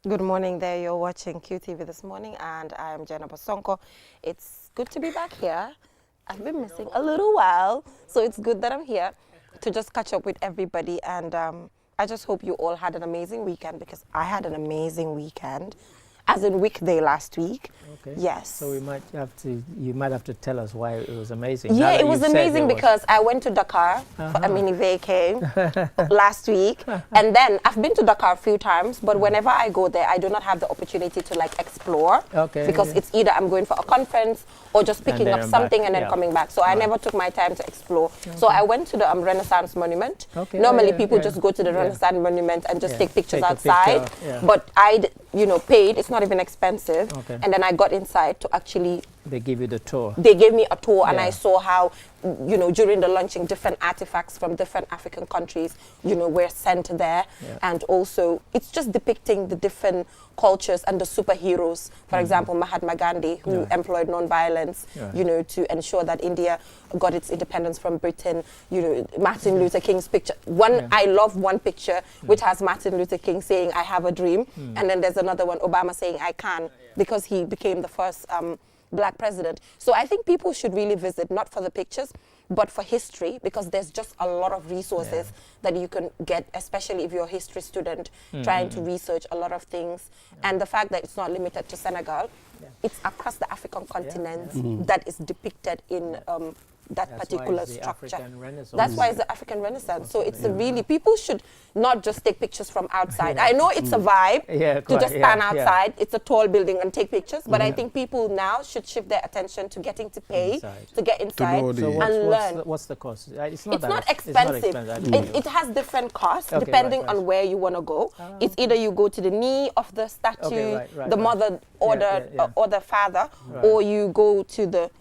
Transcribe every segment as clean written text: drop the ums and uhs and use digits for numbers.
Good morning there. You're watching QTV this morning, and I'm Jenna Bosonko. It's good to be back here. I've been missing a little while, so it's good that I'm here to just catch up with everybody. And I just hope you all had an amazing weekend, because I had an amazing weekend, as in weekday last week. Okay. Yes. So you might have to tell us why it was amazing. Yeah, it was amazing because I went to Dakar for a mini vacay last week, and then I've been to Dakar a few times, but whenever I go there, I do not have the opportunity to like explore, because it's either I'm going for a conference or just picking up something and then coming back. So I never took my time to explore. So I went to the Renaissance Monument. Normally people just go to the Renaissance Monument and just take pictures outside, but I paid. It's not even expensive, and then I got inside to actually. They give you the tour. They gave me a tour, and I saw how, during the launching, different artifacts from different African countries, were sent there. And also, it's just depicting the different cultures and the superheroes. For example, Mahatma Gandhi, who employed non-violence, to ensure that India got its independence from Britain. Martin Luther King's picture. I love one picture, which has Martin Luther King saying, "I have a dream." And then there's another one, Obama saying, "I can," because he became the first Black president. So I think people should really visit, not for the pictures, but for history, because there's just a lot of resources that you can get, especially if you're a history student trying to research a lot of things. And the fact that it's not limited to Senegal, it's across the African continent that is depicted in that particular structure. That's why it's the African Renaissance. So it's really, people should not just take pictures from outside. I know it's a vibe to just stand outside. It's a tall building and take pictures, but I think people now should shift their attention to getting to pay to get inside and learn. What's the cost? It's not expensive. It has different costs depending on where you want to go. It's either you go to the knee of the statue, the mother or the father, or you go to the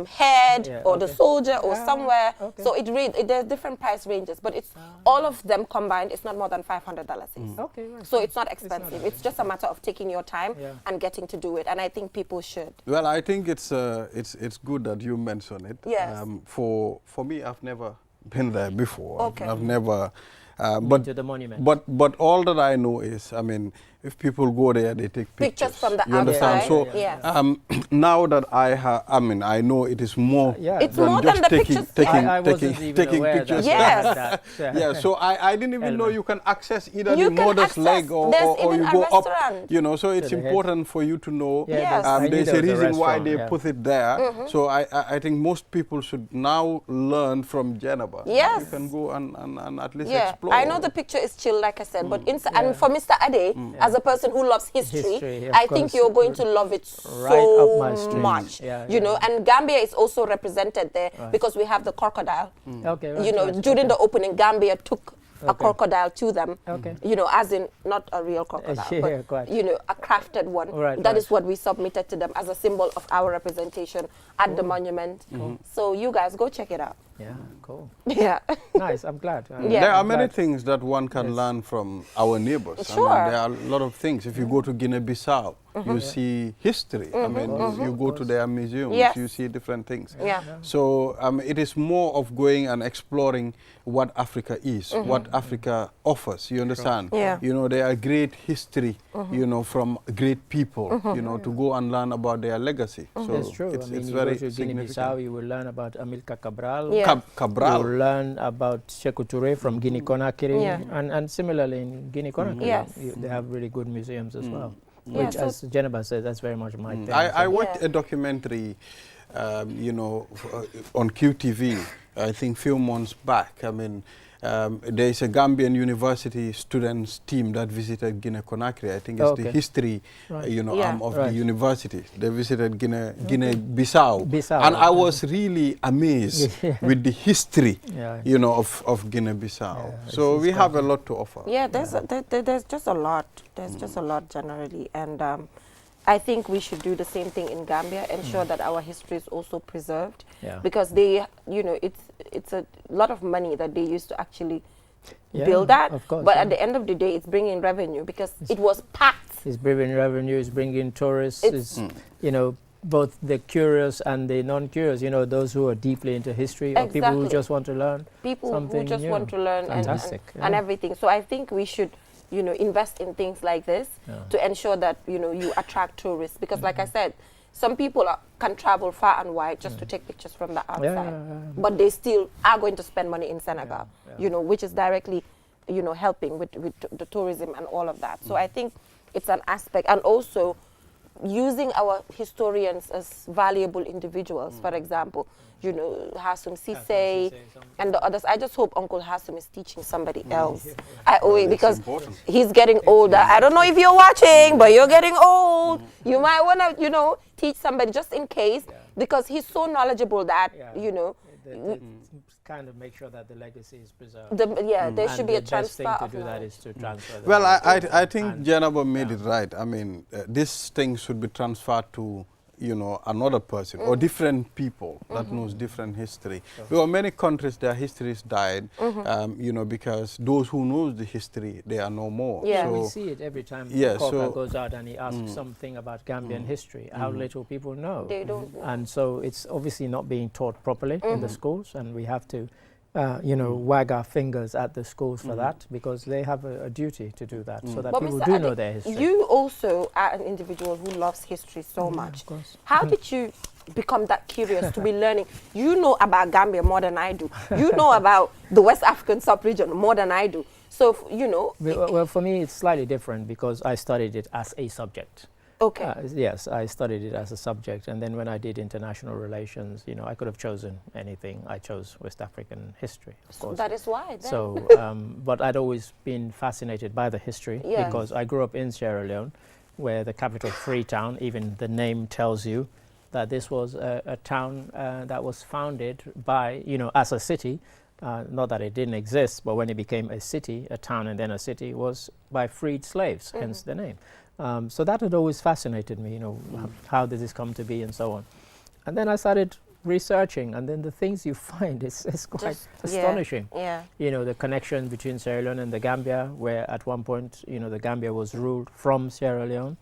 head or the soldier or somewhere. So there's different price ranges, but it's all of them combined. It's not more than $500 each. So it's not expensive. It's just a matter of taking your time and getting to do it. And I think people should. Well, I think it's good that you mention it. Yes. For me, I've never been there before. Okay. I've never. To the monument. But all that I know is, I mean, if people go there, they take pictures from the you understand? outside. So now that I know it is more it's than more just than the taking pictures. taking pictures. Yes. Yeah. So I didn't even know you can access either You the can mother's access, leg or even you a go up. restaurant. So it's important for you to know. Yes. There's a reason why they put it there. So I think most people should now learn from Geneva. Yes. You can go and at least explore. I know the picture is chill, like I said, but and for Mr. Ade, as a person who loves history, I think you're going to love it so much. And Gambia is also represented there because we have the crocodile. During the opening, Gambia took a crocodile to them, as in not a real crocodile, but a crafted one. That is what we submitted to them as a symbol of our representation at the monument. So you guys go check it out. Yeah, cool. Yeah. Nice, I'm glad. There are many things that one can learn from our neighbors. Sure. I mean, there are a lot of things. If you go to Guinea-Bissau, you see history. I mean, you go to their museums, you see different things. So it is more of going and exploring what Africa is, what Africa offers, you understand? There are great history, from great people, to go and learn about their legacy. So that's true. It's you very go to Guinea-Bissau, you will learn about Amilcar Cabral. Cabral. You will learn about Sékou Touré from Guinea-Conakry, and similarly in Guinea-Conakry, they have really good museums as well. Which, as Geneva said, that's very much my thing. I watched a documentary, on QTV, I think few months back. I mean, there is a Gambian university students team that visited Guinea-Conakry. I think it's the history, arm of the university. They visited Guinea-Bissau, and I was really amazed with the history, of Guinea-Bissau. So we have a lot to offer. Yeah, there's just a lot. There's just a lot generally, and I think we should do the same thing in Gambia, ensure that our history is also preserved, because they, it's a lot of money that they used to actually build that, but at the end of the day, it's bringing revenue because it was packed. It's bringing revenue, it's bringing tourists, it's both the curious and the non-curious, those who are deeply into history, or people who just want to learn want to learn Fantastic. and everything. So I think we should you know, invest in things like this to ensure that, you know, you attract tourists. Because like I said, some people can travel far and wide just to take pictures from the outside, but they still are going to spend money in Senegal, you know, which is directly, you know, helping with the tourism and all of that. So I think it's an aspect, and also using our historians as valuable individuals. For example, you know, Hassoum Cissé and the others. I just hope Uncle Hassoum is teaching somebody else. I owe it, because he's getting older. I don't know if you're watching, but you're getting old. You might want to, you know, teach somebody just in case, because he's so knowledgeable that, you know, kind of make sure that the legacy is preserved. There should be a transfer. The best thing to do that is to transfer. Well, I think Janaba made it right. I mean, this thing should be transferred to, you know, another person or different people that knows different history. Because many countries, their histories died, you know, because those who knows the history, they are no more. So we see it every time Coca goes out and he asks something about Gambian history, how little people know. They don't know. And so it's obviously not being taught properly in the schools, and we have to you know, wag our fingers at the schools for that, because they have a duty to do that, so that but people Mr. do know their history. You also are an individual who loves history so much. Of course. How did you become that curious to be learning? You know about Gambia more than I do. You know about the West African sub-region more than I do. So, you know. Well, for me, it's slightly different because I studied it as a subject. Okay. Yes, I studied it as a subject, and then when I did international relations, you know, I could have chosen anything. I chose West African history, of course. That is why. Then. So, but I'd always been fascinated by the history because I grew up in Sierra Leone, where the capital, Freetown, even the name tells you that this was a town that was founded by, you know, as a city. Not that it didn't exist, but when it became a city, a town and then a city, was by freed slaves, hence the name. So that had always fascinated me, you know, how did this come to be and so on. And then I started researching, and then the things you find is quite astonishing. Yeah. You know, the connection between Sierra Leone and the Gambia, where at one point, you know, the Gambia was ruled from Sierra Leone.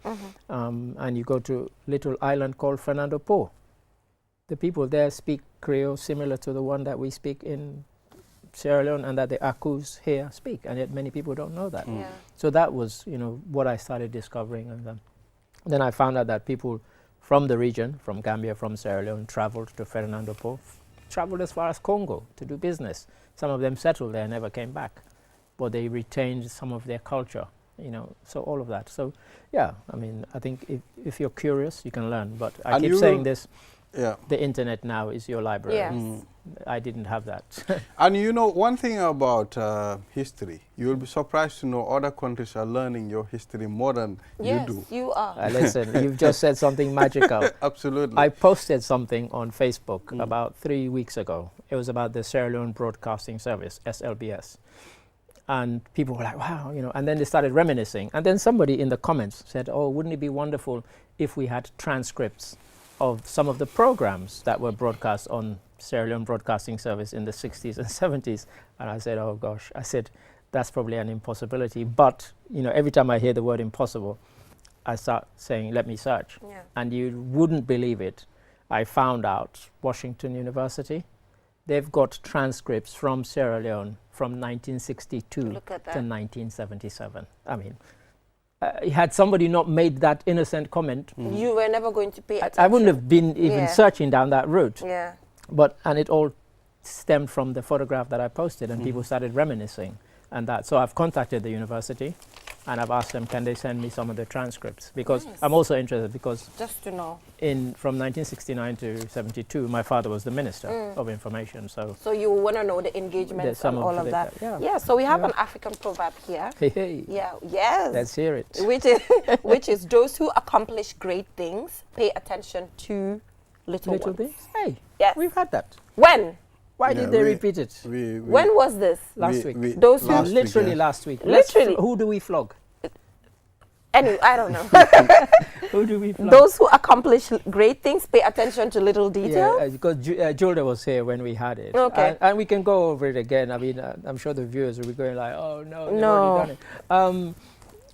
And you go to a little island called Fernando Po. The people there speak Creole similar to the one that we speak in Sierra Leone and that the Akus here speak, and yet many people don't know that. So that was, you know, what I started discovering, and then I found out that people from the region, from Gambia, from Sierra Leone, traveled to Fernando Po, traveled as far as Congo to do business. Some of them settled there and never came back, but they retained some of their culture, you know, so all of that. So yeah, I mean, I think if you're curious, you can learn, but I keep saying this, the internet now is your library. Yes. I didn't have that. And you know, one thing about history, you will be surprised to know other countries are learning your history more than you do. Yes, you are. Listen, you've just said something magical. Absolutely. I posted something on Facebook about 3 weeks ago. It was about the Sierra Leone Broadcasting Service, SLBS. And people were like, wow, you know, and then they started reminiscing. And then somebody in the comments said, oh, wouldn't it be wonderful if we had transcripts of some of the programs that were broadcast on Sierra Leone Broadcasting Service in the 60s and 70s. And I said, oh gosh, I said, that's probably an impossibility. But, you know, every time I hear the word impossible, I start saying, let me search. And you wouldn't believe it. I found out Washington University, they've got transcripts from Sierra Leone from 1962 to 1977. I mean, had somebody not made that innocent comment, you were never going to pay attention. I wouldn't have been even searching down that route. But, and it all stemmed from the photograph that I posted, and people started reminiscing and that. So I've contacted the university and I've asked them, can they send me some of the transcripts? Because I'm also interested, because just to know, from 1969 to 72, my father was the Minister of Information. So you want to know the engagements and all of that. Yeah, so we have an African proverb here. Let's hear it. Which is those who accomplish great things pay attention to little things. Hey, we've had that. When? Why did they repeat it? When was this? Last week. Those who literally last week. Literally. Who do we flog? Anyway, I don't know. Who do we flog? Those who accomplish great things pay attention to little details. Yeah, because Julda was here when we had it. Okay. And we can go over it again. I mean, I'm sure the viewers will be going like, oh no, they've already done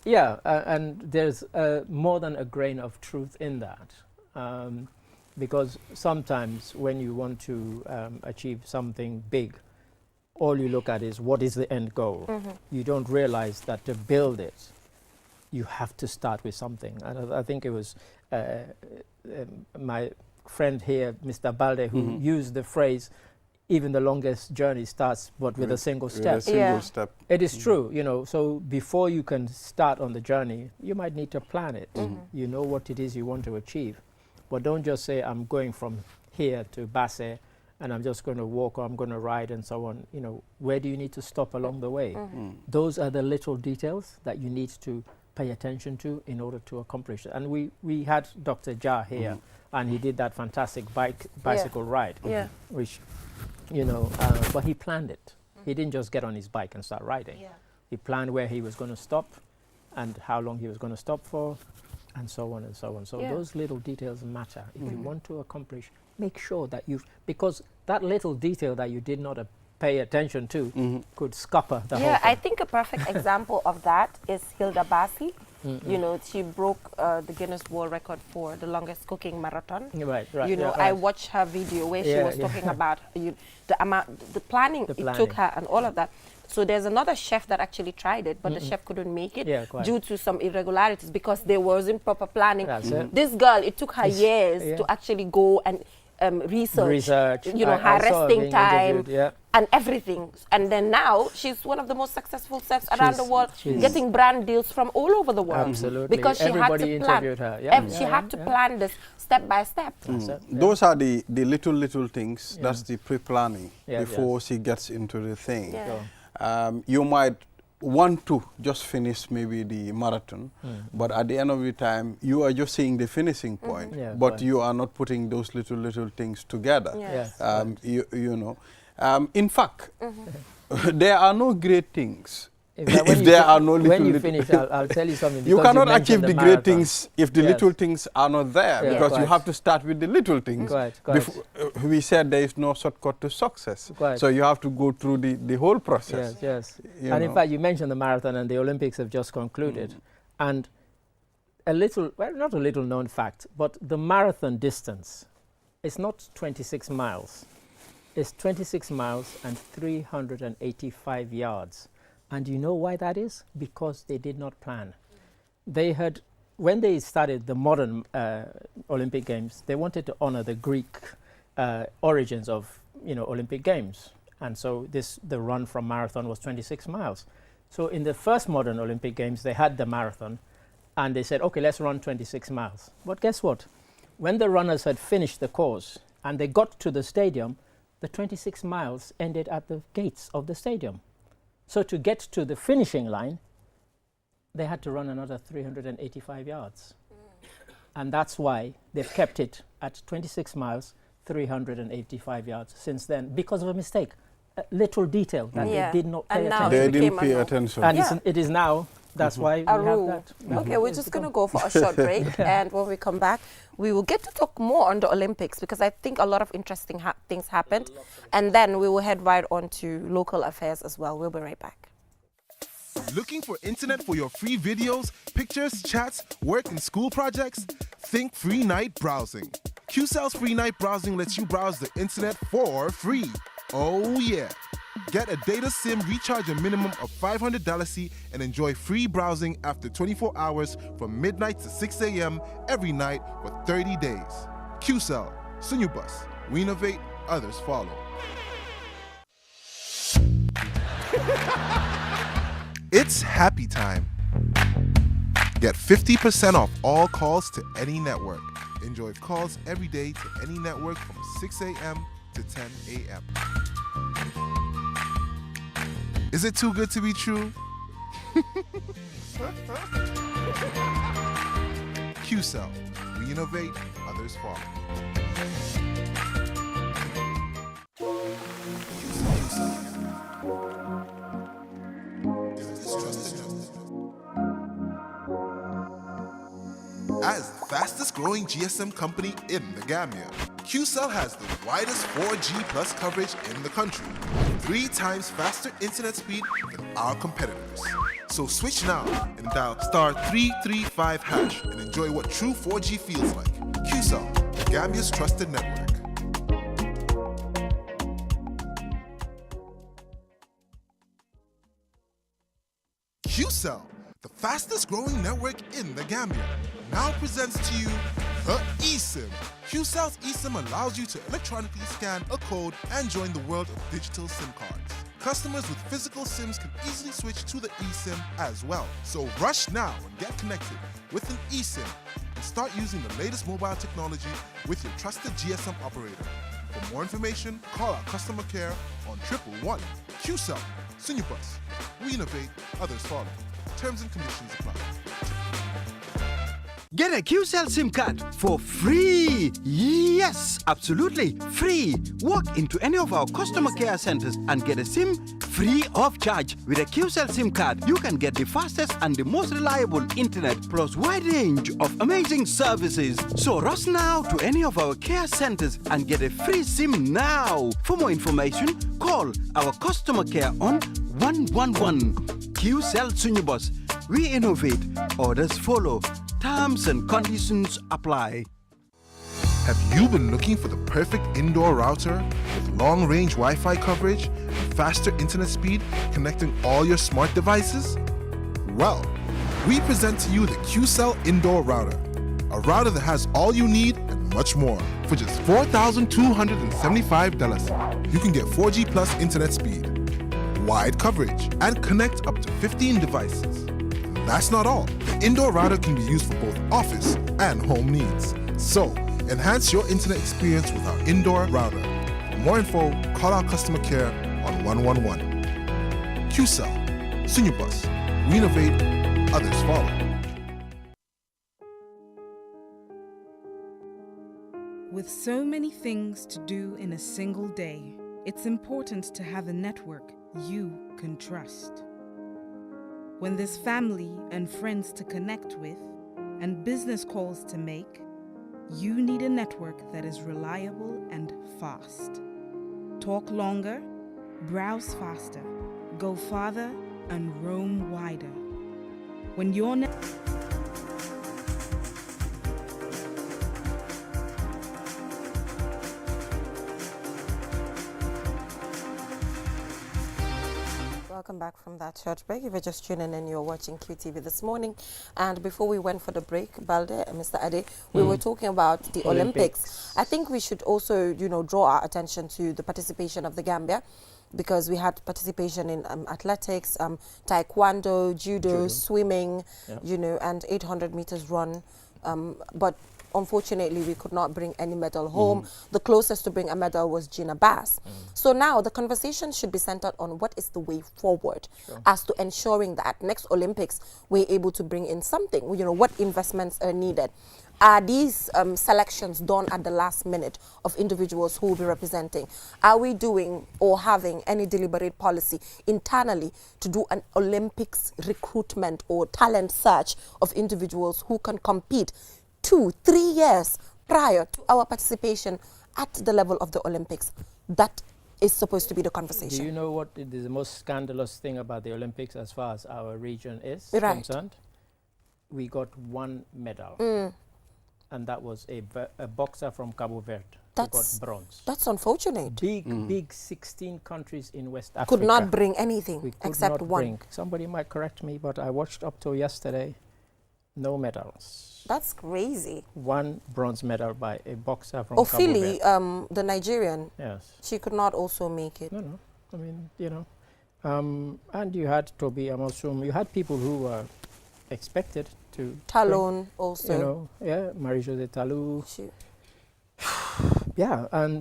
it. And there's more than a grain of truth in that. Because sometimes when you want to achieve something big, all you look at is what is the end goal. You don't realize that to build it, you have to start with something. And I think it was my friend here, Mr. Balde, who used the phrase, even the longest journey starts with a single step. With a single step. It is true, you know, so before you can start on the journey, you might need to plan it. You know what it is you want to achieve. But don't just say, I'm going from here to Basse, and I'm just going to walk, or I'm going to ride, and so on. You know, where do you need to stop along the way? Those are the little details that you need to pay attention to in order to accomplish it. And we had Dr. Jah here, and he did that fantastic bicycle ride, which, you know, but he planned it. He didn't just get on his bike and start riding. He planned where he was going to stop and how long he was going to stop for, and so on and so on. So those little details matter. If you want to accomplish, make sure that because that little detail that you did not pay attention to could scupper the whole thing. I think a perfect example of that is Hilda Bassi. You know, she broke the Guinness World Record for the longest cooking marathon. Right. You know, I watched her video where she was talking about the planning it took her and all of that. So there's another chef that actually tried it, but the chef couldn't make it due to some irregularities because there wasn't proper planning. This girl, it took her years to actually go and research, you know, her resting time and everything. And then now she's one of the most successful chefs around the world, getting brand deals from all over the world. Absolutely. Because Everybody she had to plan. interviewed her. She had to plan this step by step. Those are the little things. That's the pre-planning before she gets into the thing. You might want to just finish maybe the marathon, but at the end of the time, you are just seeing the finishing point, but you are not putting those little things together. You know, in fact, there are no great things if there are no little. When you finish, I'll tell you something. You cannot achieve the great things if the little things are not there, because you have to start with the little things. We said there is no shortcut to success, so you have to go through the whole process. And in fact, you mentioned the marathon, and the Olympics have just concluded. And a little, well, not a little known fact, but the marathon distance is not 26 miles. It's 26 miles and 385 yards. And you know why that is? Because they did not plan. They had, when they started the modern Olympic Games, they wanted to honor the Greek origins of, you know, Olympic Games. And so the run from marathon was 26 miles. So in the first modern Olympic Games, they had the marathon, and they said, okay, let's run 26 miles. But guess what? When the runners had finished the course and they got to the stadium, the 26 miles ended at the gates of the stadium. So to get to the finishing line, they had to run another 385 yards. And that's why they've kept it at 26 miles, 385 yards since then, because of a mistake. A little detail that they did not pay attention. They didn't pay attention. And it is now, that's why we have that. Okay, we're just going to go for a short break. And when we come back, we will get to talk more on the Olympics, because I think a lot of interesting things happened. And then we will head right on to local affairs as well. We'll be right back. Looking for internet for your free videos, pictures, chats, work, and school projects? Think free night browsing. QCell's free night browsing lets you browse the internet for free. Oh yeah. Get a data SIM, recharge a minimum of $500 and enjoy free browsing after 24 hours from midnight to 6 a.m. every night for 30 days. QCell, Sunubus. We innovate, others follow. It's happy time. Get 50% off all calls to any network. Enjoy calls every day to any network from 6 a.m. to 10 a.m. Is it too good to be true? QCell. We innovate, others follow. As the fastest growing GSM company in the Gambia, QCell has the widest 4G plus coverage in the country, 3 times faster internet speed than our competitors. So switch now and dial *335# and enjoy what true 4G feels like. QCell, Gambia's trusted network. QCell, the fastest growing network in the Gambia, now presents to you the eSIM. QCell's eSIM allows you to electronically scan a code and join the world of digital SIM cards. Customers with physical SIMs can easily switch to the eSIM as well. So rush now and get connected with an eSIM and start using the latest mobile technology with your trusted GSM operator. For more information, call our customer care on 111. QCell, Sinubus. We innovate, others follow. Terms and conditions apply. Get a QCell SIM card for free. Yes, absolutely free. Walk into any of our customer care centers and get a SIM free of charge. With a QCell SIM card, you can get the fastest and the most reliable internet plus wide range of amazing services. So rush now to any of our care centers and get a free SIM now. For more information, call our customer care on 111. QCell Sunibus. We innovate, others follow. Terms and conditions apply. Have you been looking for the perfect indoor router with long-range Wi-Fi coverage and faster internet speed connecting all your smart devices? Well, we present to you the QCell Indoor Router, a router that has all you need and much more. For just $4,275, you can get 4G plus internet speed, wide coverage, and connect up to 15 devices. That's not all. The indoor router can be used for both office and home needs. So, enhance your internet experience with our indoor router. For more info, call our customer care on 111. QCell, Sinubus. We innovate, others follow. With so many things to do in a single day, it's important to have a network you can trust. When there's family and friends to connect with and business calls to make, you need a network that is reliable and fast. Talk longer, browse faster, go farther, and roam wider. When your Welcome back from that short break. If you're just tuning in, you're watching QTV this morning. And before we went for the break, Balde and Mr. Ade, we were talking about the Olympics. I think we should also, draw our attention to the participation of the Gambia, because we had participation in athletics, taekwondo, judo, swimming, and 800 meters run. But unfortunately, we could not bring any medal home. The closest to bring a medal was Gina Bass. So now the conversation should be centered on what is the way forward as to ensuring that next Olympics we're able to bring in something. What investments are needed. Are these selections done at the last minute of individuals who will be representing? Are we doing or having any deliberate policy internally to do an Olympics recruitment or talent search of individuals who can compete 2-3 years prior to our participation at the level of the Olympics? That is supposed to be the conversation. Do you know what is the most scandalous thing about the Olympics as far as our region is concerned? We got 1 medal. And that was a boxer from Cabo Verde who got bronze. That's unfortunate. Big 16 countries in West Africa. Could not bring anything except one. Somebody might correct me, but I watched up till yesterday. No medals. That's crazy. 1 bronze medal by a boxer from Cabo Verde. Ofili, the Nigerian, she could not also make it. No. I mean, and you had Toby Amalsum. You had people who were expected to. Talon also. Marie-Josée Talou.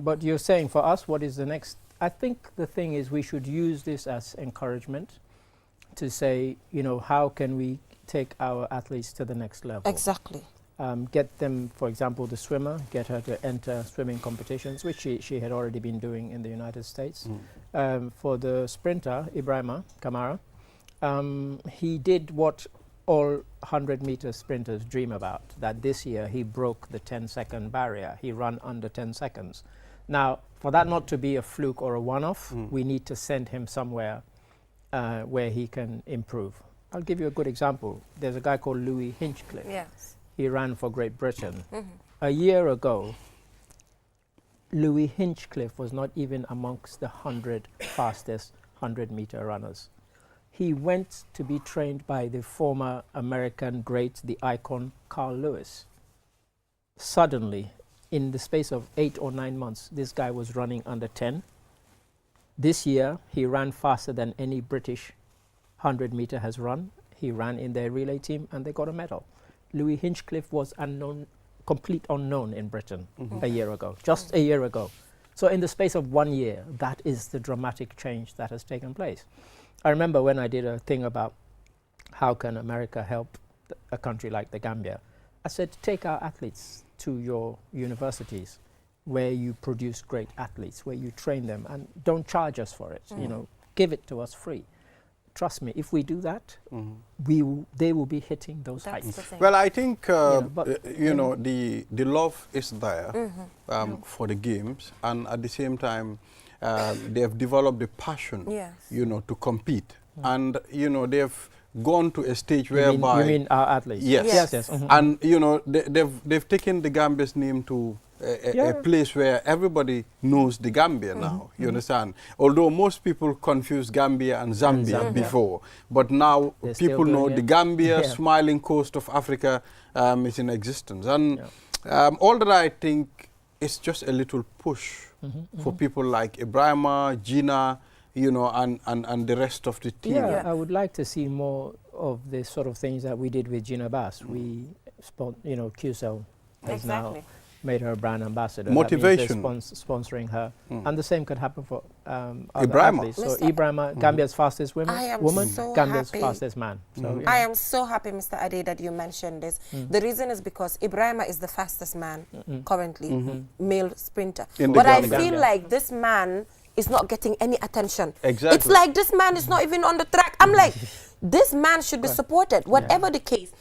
But you're saying for us, what is the next? I think the thing is we should use this as encouragement to say, how can we take our athletes to the next level. Exactly. Get them, for example, the swimmer, get her to enter swimming competitions, which she had already been doing in the United States. For the sprinter, Ibrahima Kamara, he did what all 100-meter sprinters dream about, that this year he broke the 10-second barrier. He ran under 10 seconds. Now, for that not to be a fluke or a one-off, we need to send him somewhere where he can improve. I'll give you a good example. There's a guy called Louis Hinchcliffe. Yes. He ran for Great Britain. A year ago, Louis Hinchcliffe was not even amongst the 100 fastest 100-meter runners. he went to be trained by the former American great, the icon Carl Lewis. Suddenly, in the space of 8 or 9 months, this guy was running under 10. This year, he ran faster than any British 100-meter has run. He ran in their relay team, and they got a medal. Louis Hinchcliffe was unknown, complete unknown in Britain a year ago, just a year ago. So in the space of 1 year, that is the dramatic change that has taken place. I remember when I did a thing about how can America help a country like the Gambia, I said, take our athletes to your universities where you produce great athletes, where you train them, and don't charge us for it. You know, give it to us free. Trust me, if we do that, they will be hitting those heights. Well, I think the love is there for the games, and at the same time, they have developed the passion, to compete, and they have gone to a stage whereby you mean our athletes? Yes. Mm-hmm. And they've taken the Gambia's name to a place where everybody knows the Gambia now, you understand? Although most people confuse Gambia and Zambia before, but now people know the Gambia, smiling coast of Africa is in existence. And all that I think is just a little push for people like Ibrahima, Gina, and the rest of the team. Yeah, I would like to see more of the sort of things that we did with Gina Bass. We, QCell has now made her a brand ambassador. Motivation. That means sponsoring her. And the same could happen for other Ibrahima. athletes. So Ibrahima, Gambia's fastest woman, Gambia's happy. fastest man. So, I am so happy, Mr. Ade, that you mentioned this. The reason is because Ibrahima is the fastest man currently, male sprinter. But I feel like this man is not getting any attention. Exactly. It's like this man is not even on the track. I'm like, this man should be supported, whatever the case.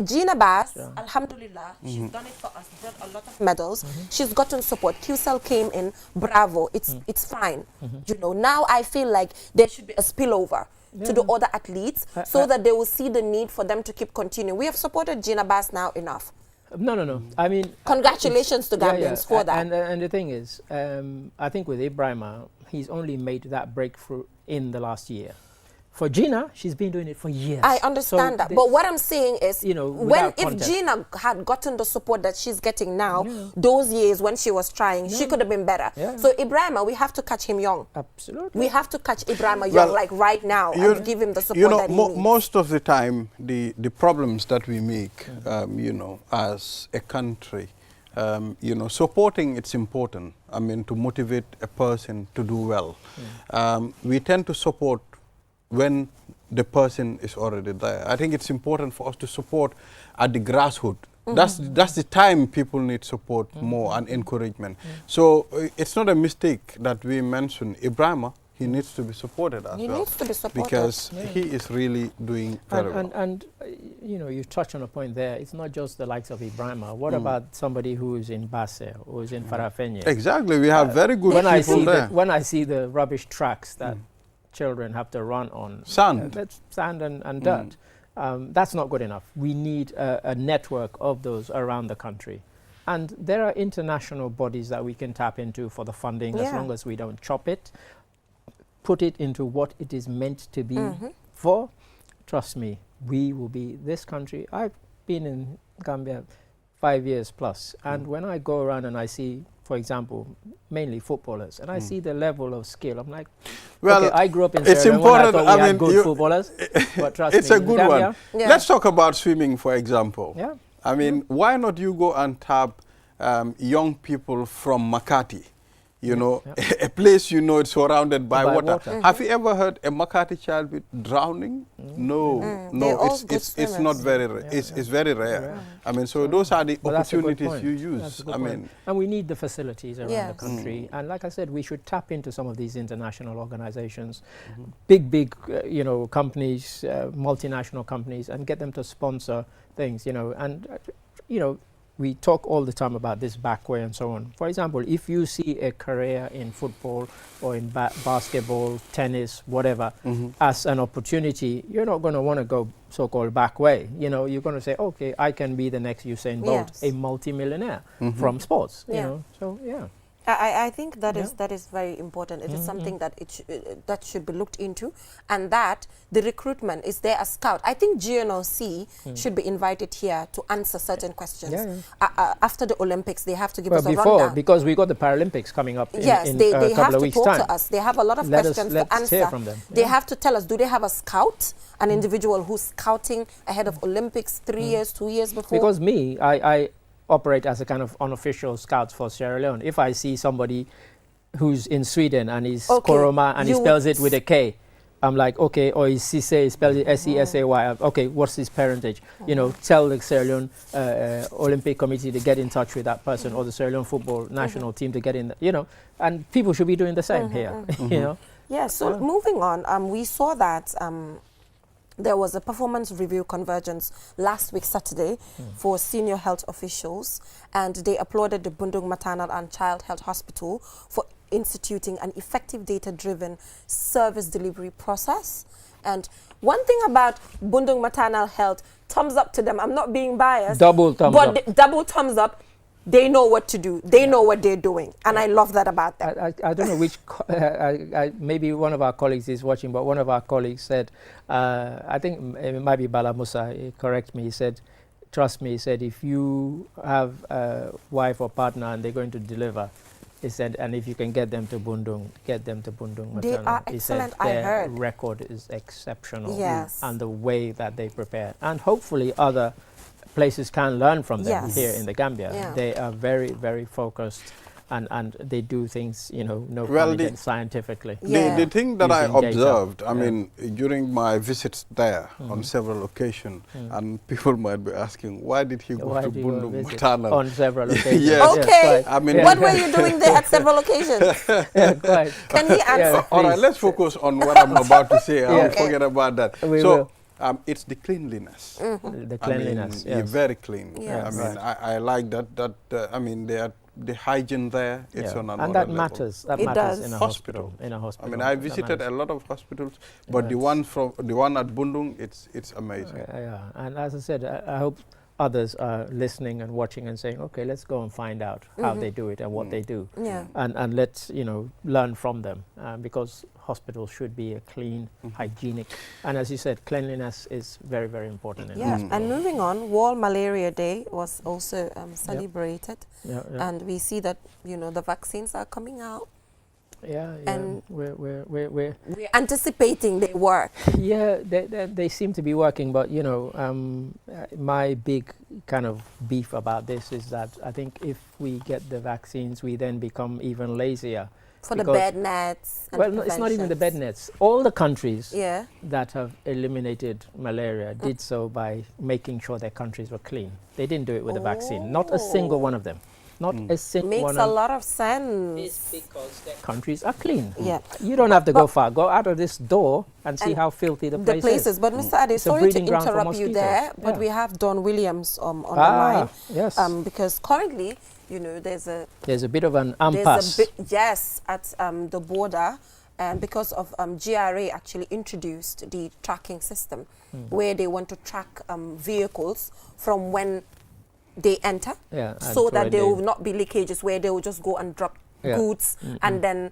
Gina Bass, alhamdulillah, she's done it for us, brought a lot of medals. She's gotten support. QCell came in, bravo, it's fine. Now I feel like there should be a spillover to the other athletes so that they will see the need for them to keep continuing. We have supported Gina Bass now enough. No. I mean, congratulations to Gambians for that. And the thing is, I think with Ibrahima, he's only made that breakthrough in the last year. For Gina, she's been doing it for years. I understand that. But what I'm saying is, if Gina had gotten the support that she's getting now, those years when she was trying, she could have been better. So Ibrahima, we have to catch him young. Absolutely. We have to catch Ibrahima young, like right now, and give him the support that he needs. Most of the time, the problems that we make, as a country, supporting, it's important. I mean, to motivate a person to do well. We tend to support when the person is already there. I think it's important for us to support at the grassroots. That's the time people need support more and encouragement. So it's not a mistake that we mentioned Ibrahima. He needs to be supported as well. He needs to be supported. Because he is really doing very well. And you touch on a point there. It's not just the likes of Ibrahima. What about somebody who is in Basse, who is in Farafenye? Exactly. We have very good people there. When I see the rubbish tracks that children have to run on sand, that's sand and dirt. That's not good enough. We need a network of those around the country, and there are international bodies that we can tap into for the funding as long as we don't chop it, put it into what it is meant to be for. Trust me, we will be this country. I've been in Gambia 5 years plus, and when I go around and I see, for example, mainly footballers, and I see the level of skill, I'm like, well, okay, I grew up in Sierra Leone when I thought we had good footballers, but trust me, it's a good Gambia, one. Let's talk about swimming, for example. Yeah. I mean, why not you go and tap young people from Makati? A place it's surrounded by water. Have you ever heard a Makati child be drowning? No, it's not very rare. It's very rare. I mean, so those are the opportunities you use. I mean, and we need the facilities around the country. And like I said, we should tap into some of these international organizations, big, companies, multinational companies, and get them to sponsor things. We talk all the time about this back way and so on. For example, if you see a career in football or in basketball, tennis, whatever, as an opportunity, you're not going to want to go so-called back way. You're going to say, okay, I can be the next Usain Bolt, a multi-millionaire from sports. So, yeah. I think that is very important. It is something that that should be looked into, and that the recruitment is there as scout. I think GNOC should be invited here to answer certain questions. After the Olympics, they have to give us a rundown. Because we got the Paralympics coming up in they a have couple of to weeks' talk time. to us. They have a lot of questions to answer. Hear from them. They have to tell us, do they have a scout, an individual who's scouting ahead of Olympics 3 years, 2 years before? Because I operate as a kind of unofficial scout for Sierra Leone. If I see somebody who's in Sweden and he's Koroma and he spells it with a K, I'm like, okay, or he's Sise, he spells it S-E-S-A-Y. Okay, what's his parentage? You know, tell the Sierra Leone Olympic Committee to get in touch with that person, or the Sierra Leone football national team to get in, you know, and people should be doing the same here, you know. Yeah, so moving on, we saw that there was a performance review convergence last week, Saturday, for senior health officials, and they applauded the Bundung Maternal and Child Health Hospital for instituting an effective data-driven service delivery process. And one thing about Bundung Maternal Health, thumbs up to them. I'm not being biased. Double thumbs up. Double thumbs up. They know what to do. They know what they're doing. And I love that about them. I don't know which, maybe one of our colleagues is watching, but one of our colleagues said, I think it might be Bala Musa, correct me, he said, trust me, he said, if you have a wife or partner and they're going to deliver, he said, and if you can get them to Bundung, get them to Bundung Maternal. They are excellent, he said, their I heard. record is exceptional. Yes. And the way that they prepare. And hopefully other places can learn from them here in the Gambia. Yeah. They are very, very focused and they do things, you know, scientifically. The thing that I observed, I mean, during my visits there on several occasions, and people might be asking, why did he go to Bundung Maternal? On several occasions. Yes. Okay. I mean, what were you doing there at several occasions? Quite. Can he answer? All right, let's focus on what I'm about to say. I'll forget about that. We will. It's the cleanliness. The cleanliness, I mean, you're very clean. Yes. I mean, I like that. I mean, the hygiene there, it's on another and that level. matters. That It matters does. in a hospital. In a hospital. I mean, I visited a lot of hospitals, but the one at Bundung, it's amazing. Yeah, and as I said, I hope others are listening and watching and saying, okay, let's go and find out how they do it and what they do. Yeah. And let's, you know, learn from them because hospitals should be a clean, hygienic, and as you said, cleanliness is very, very important. And moving on, World Malaria Day was also celebrated, and we see that, you know, the vaccines are coming out. And we're anticipating they work. Yeah, they seem to be working, but you know, my big kind of beef about this is that I think if we get the vaccines, we then become even lazier. For the bed nets. And well, no, it's not even the bed nets. All the countries that have eliminated malaria did so by making sure their countries were clean. They didn't do it with the vaccine. Not a single one of them. Not a single one. Makes a lot of sense. It's because their countries are clean. Yeah. You don't have to go far. Go out of this door and see how filthy the place is. But Mr. Ade, sorry to interrupt you there, but we have Don Williams on the line. Yes. Because currently, you know, there's a bit of an impasse. At the border, and because of GRA actually introduced the tracking system, where they want to track vehicles from when they enter, so that there will not be leakages where they will just go and drop goods, and then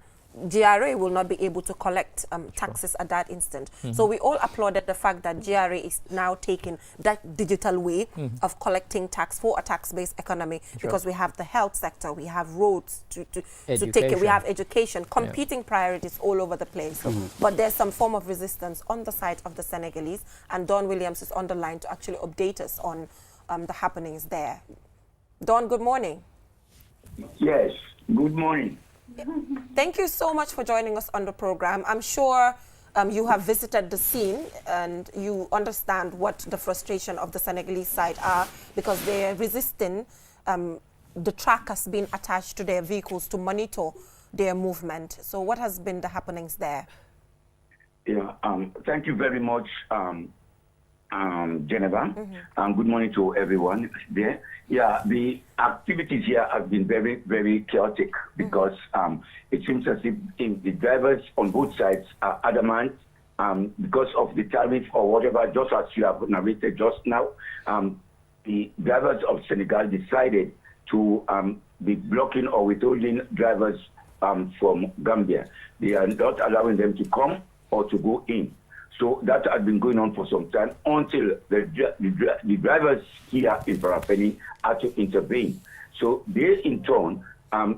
GRA will not be able to collect taxes at that instant. So we all applauded the fact that GRA is now taking that digital way of collecting tax for a tax-based economy, because we have the health sector, we have roads to take it, we have education, competing priorities all over the place. But there's some form of resistance on the side of the Senegalese, and Don Williams is on the line to actually update us on the happenings there. Don, good morning. Yes, good morning. Thank you so much for joining us on the program. I'm sure you have visited the scene and you understand what the frustration of the Senegalese side are, because they're resisting the trackers being attached to their vehicles to monitor their movement. So what has been the happenings there? Yeah, thank you very much, Geneva, and good morning to everyone there. Yeah, the activities here have been very, very chaotic because it seems as if the drivers on both sides are adamant because of the tariff or whatever, just as you have narrated just now. The drivers of Senegal decided to be blocking or withholding drivers from Gambia. They are not allowing them to come or to go in. So that has been going on for some time until the drivers here in Parafeni had to intervene. So they, in turn,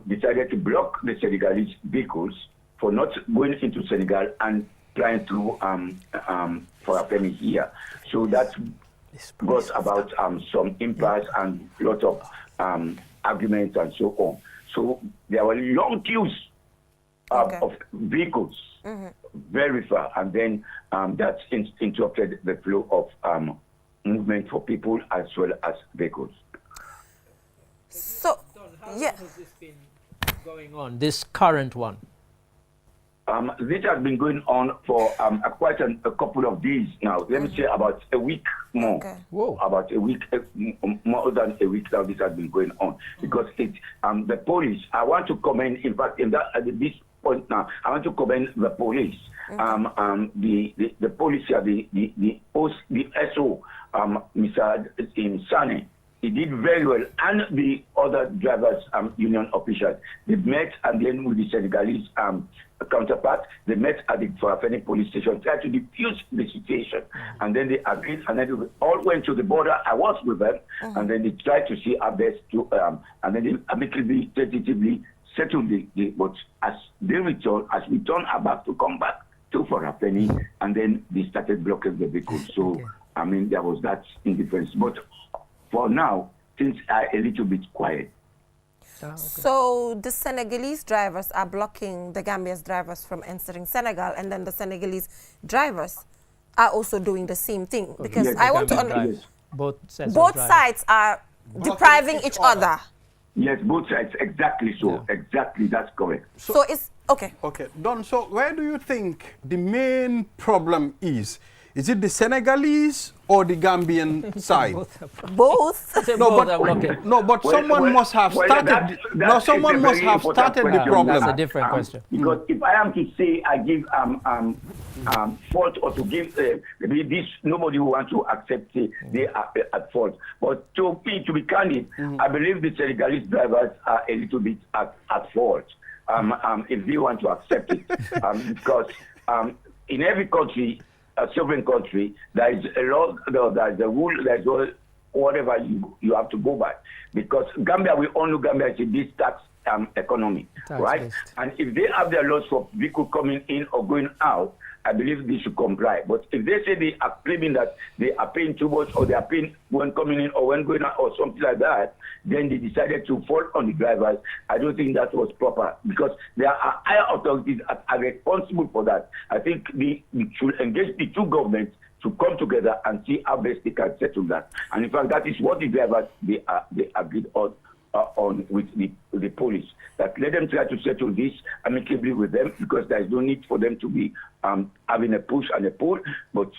decided to block the Senegalese vehicles for not going into Senegal and flying through Parafeni here. So that brought about some impasse and a lot of arguments and so on. So there were long queues of vehicles, very far, and then that interrupted the flow of movement for people as well as vehicles. So, how long has this been going on, this current one? This has been going on for quite a couple of days now. Let me say about a week more. Okay. Whoa. About a week, more than a week now. This has been going on because the police. I want to comment. In fact, at this point now, I want to comment the police. The police here, the SO, Mr. Sane. He did very well, and the other drivers' union officials. They met, and then with the Senegalese counterpart, they met at the Farafeni police station, tried to defuse the situation, and then they agreed, and then they all went to the border. I was with them, and then they tried to see how best to, and then they amicably, tentatively settled but as we turned back to come back to Farafeni, and then they started blocking the vehicles. So, I mean, there was that indifference. But for now, things are a little bit quiet. So the Senegalese drivers are blocking the Gambia's drivers from entering Senegal, and then the Senegalese drivers are also doing the same thing. Because Yes, I want to understand, Both sides are depriving each other. Yes, both sides, exactly so. Yeah. Exactly, that's correct. So it's, okay. Okay, Don, so where do you think the main problem is? Is it the Senegalese or the Gambian side? Both. But someone must have started. Someone must have started the problem. That's a different question. Because if I am to say I give fault or to give this, nobody will want to accept they are at fault. But to be candid, I believe the Senegalese drivers are a little bit at fault if they want to accept it, because in every country, a sovereign country, there is a law, there is a rule, there is whatever you have to go by. Because Gambia, we all know Gambia is a big tax economy, right? And if they have their laws for vehicle coming in or going out, I believe they should comply. But if they say they are claiming that they are paying too much, or they are paying when coming in or when going out or something like that, then they decided to fall on the drivers. I don't think that was proper, because there are higher authorities that are responsible for that. I think we should engage the two governments to come together and see how best they can settle that. And in fact, that is what the drivers they agreed on with the police, that let them try to settle this amicably with them, because there is no need for them to be having a push and a pull, but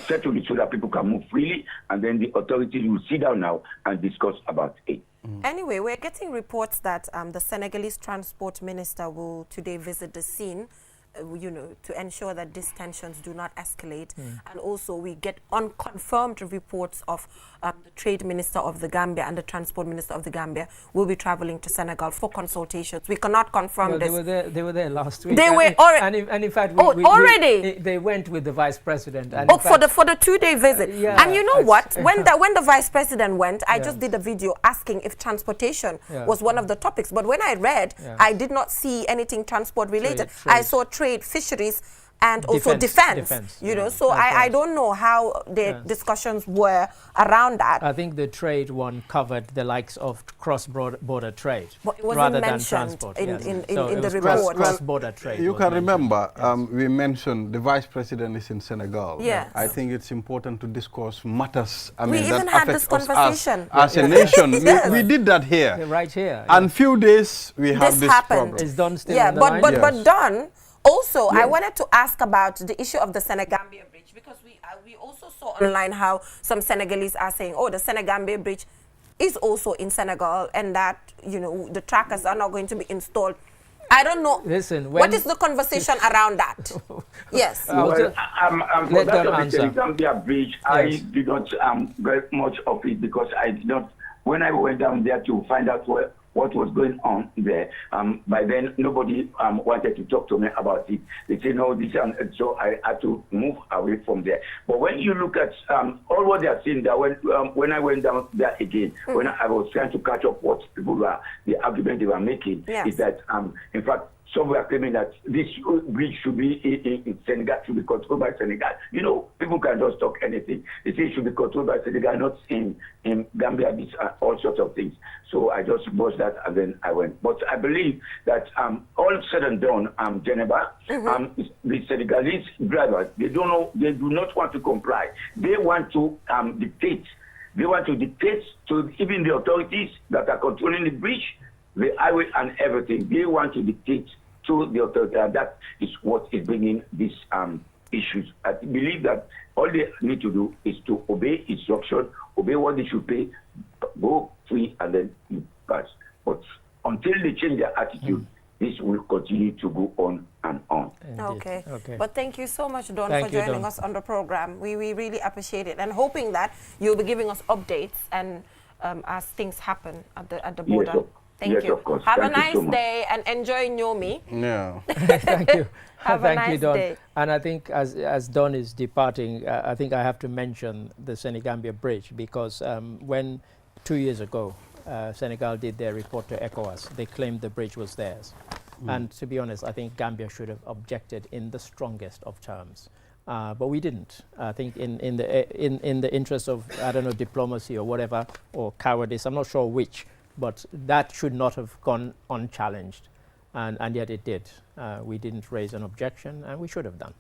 settle it so that people can move freely, and then the authorities will sit down now and discuss about it. Anyway, we're getting reports that the Senegalese transport minister will today visit the scene, to ensure that these tensions do not escalate. And also we get unconfirmed reports of the trade minister of the Gambia and the transport minister of the Gambia will be traveling to Senegal for consultations. We cannot confirm this. They were there last week. They were and in fact, already they went with the vice president. And for the 2-day visit. And you know what? When the vice president went, I just did a video asking if transportation was one of the topics. But when I read, I did not see anything transport related. Trade. I saw trade, fisheries, and also defense. So I don't know how the discussions were around that. I think the trade one covered the likes of cross-border trade, but it wasn't rather than mentioned transport. in the report. report. Cross-border trade. You can remember, we mentioned the vice president is in Senegal. Yes. I think it's important to discuss matters. We even that had this affect us conversation as a nation. We did that here. Right here. And few days we have this happened. problem. Is Don still on the line? But Don. Also, I wanted to ask about the issue of the Senegambia Bridge, because we also saw online how some Senegalese are saying, the Senegambia Bridge is also in Senegal, and that, the trackers are not going to be installed. I don't know. Listen, what is the conversation around that? Yes. For that of the Senegambia Bridge, I did not get much of it, because I did not when I went down there to find out what was going on there, by then nobody wanted to talk to me about it. They say no, this, and so I had to move away from there. But when you look at all what they are saying, that when I went down there again, when I was trying to catch up what people were, the argument they were making is that in fact, some were claiming that this bridge should be in Senegal, should be controlled by Senegal. You know, people can just talk anything. They say it should be controlled by Senegal, not in Gambia, these all sorts of things. So I just watched that and then I went. But I believe that all said and done, Geneva, the Senegalese drivers, they don't know, they do not want to comply. They want to dictate. They want to dictate to even the authorities that are controlling the bridge, the highway and everything. They want to dictate to the authority, and that is what is bringing these issues. I believe that all they need to do is to obey instruction, obey what they should pay, go free, and then you pass. But until they change their attitude, this will continue to go on and on. Okay. But thank you so much, Don, for joining us on the program. We really appreciate it, and hoping that you'll be giving us updates and as things happen at the border. Yes, Thank you. Of course. Have a nice day and enjoy Nyomi. Yeah. Thank you. Thank you, Don. day. And I think as Don is departing, I think I have to mention the Senegambia Bridge, because when 2 years ago Senegal did their report to ECOWAS, they claimed the bridge was theirs. And to be honest, I think Gambia should have objected in the strongest of terms. But we didn't. I think in the interest of, I don't know, diplomacy or whatever, or cowardice, I'm not sure which, but that should not have gone unchallenged, and yet it did. We didn't raise an objection, and we should have done,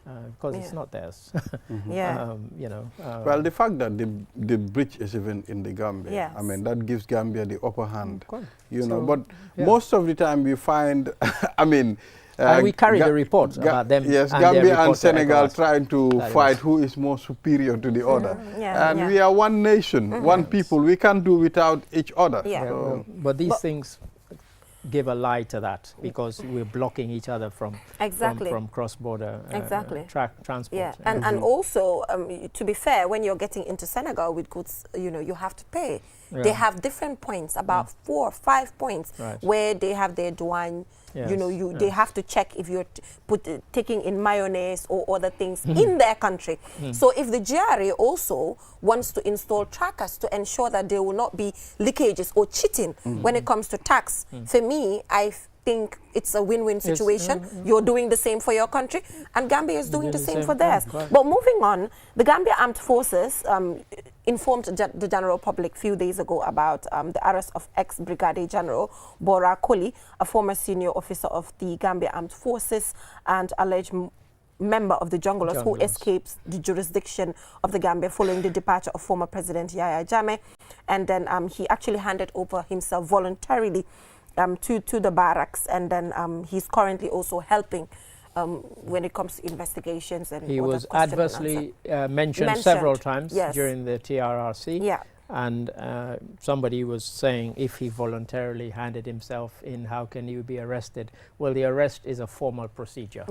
because it's not theirs. You know. Well, the fact that the bridge is even in the Gambia, I mean, that gives Gambia the upper hand. You know, but most of the time we find, I mean. And we carry the reports about them. Yes, Gambia and Senegal trying to fight who is more superior to the other. And we are one nation, one people. We can't do without each other. So. But these things give a lie to that, because we're blocking each other from cross-border transport. And also, to be fair, when you're getting into Senegal with goods, you know, you have to pay. They have different points, about 4 or 5 points, where they have their douane. You know, they have to check if you're taking in mayonnaise or other things in their country. So if the GRA also wants to install trackers to ensure that there will not be leakages or cheating when it comes to tax, for me, I think it's a win-win situation. You're doing the same for your country, and Gambia is doing the same for theirs. But moving on, the Gambia Armed Forces informed the general public a few days ago about the arrest of ex-Brigadier General Bora Koli, a former senior officer of the Gambia Armed Forces and alleged member of the Junglers who escaped the jurisdiction of the Gambia following the departure of former President Yahya Jammeh. And then he actually handed over himself voluntarily to the barracks, and then he's currently also helping when it comes to investigations. And he was adversely mentioned several times during the TRRC. And somebody was saying, if he voluntarily handed himself in, how can you be arrested? Well, the arrest is a formal procedure.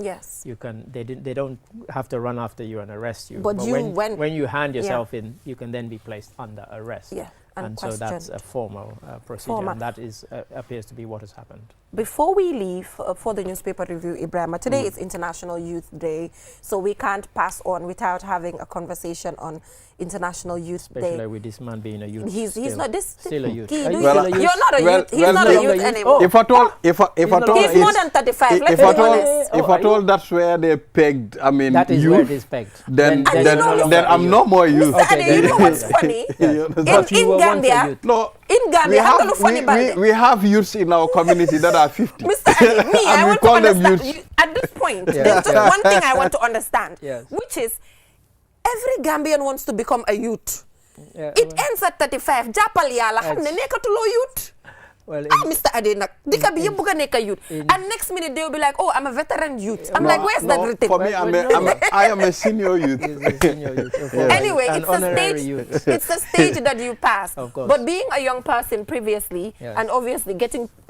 You can. They don't have to run after you and arrest you. But when you hand yourself in, you can then be placed under arrest. And so that's a formal procedure, and that is appears to be what has happened. Before we leave for the newspaper review, Ibrahima, today is International Youth Day, so we can't pass on without having a conversation on International Youth Day. Especially with this man being a youth. He's not this. Still a youth. You're not a youth. He's not a youth anymore. If at all, he's more than 35. Let's be honest. If at all, that's where they pegged. I mean, that is where it is pegged. Then I'm no more youth. Mr. Ade, you know what's funny? In Gambia, in Gambia, we have youths in our community that are 50. Mr. Ade, me, I want to understand. At this point, there's just one thing I want to understand, which is every Gambian wants to become a youth. It ends at 35. Japal yala, xamne nekatulo youth. Well, Mr. Ade, dika bi yeb buga nek a youth. And next minute they'll be like, oh, I'm a veteran youth. I'm like, where's that written? For me, I am a senior youth. Anyway, it's a stage that you pass. But being a young person previously, and obviously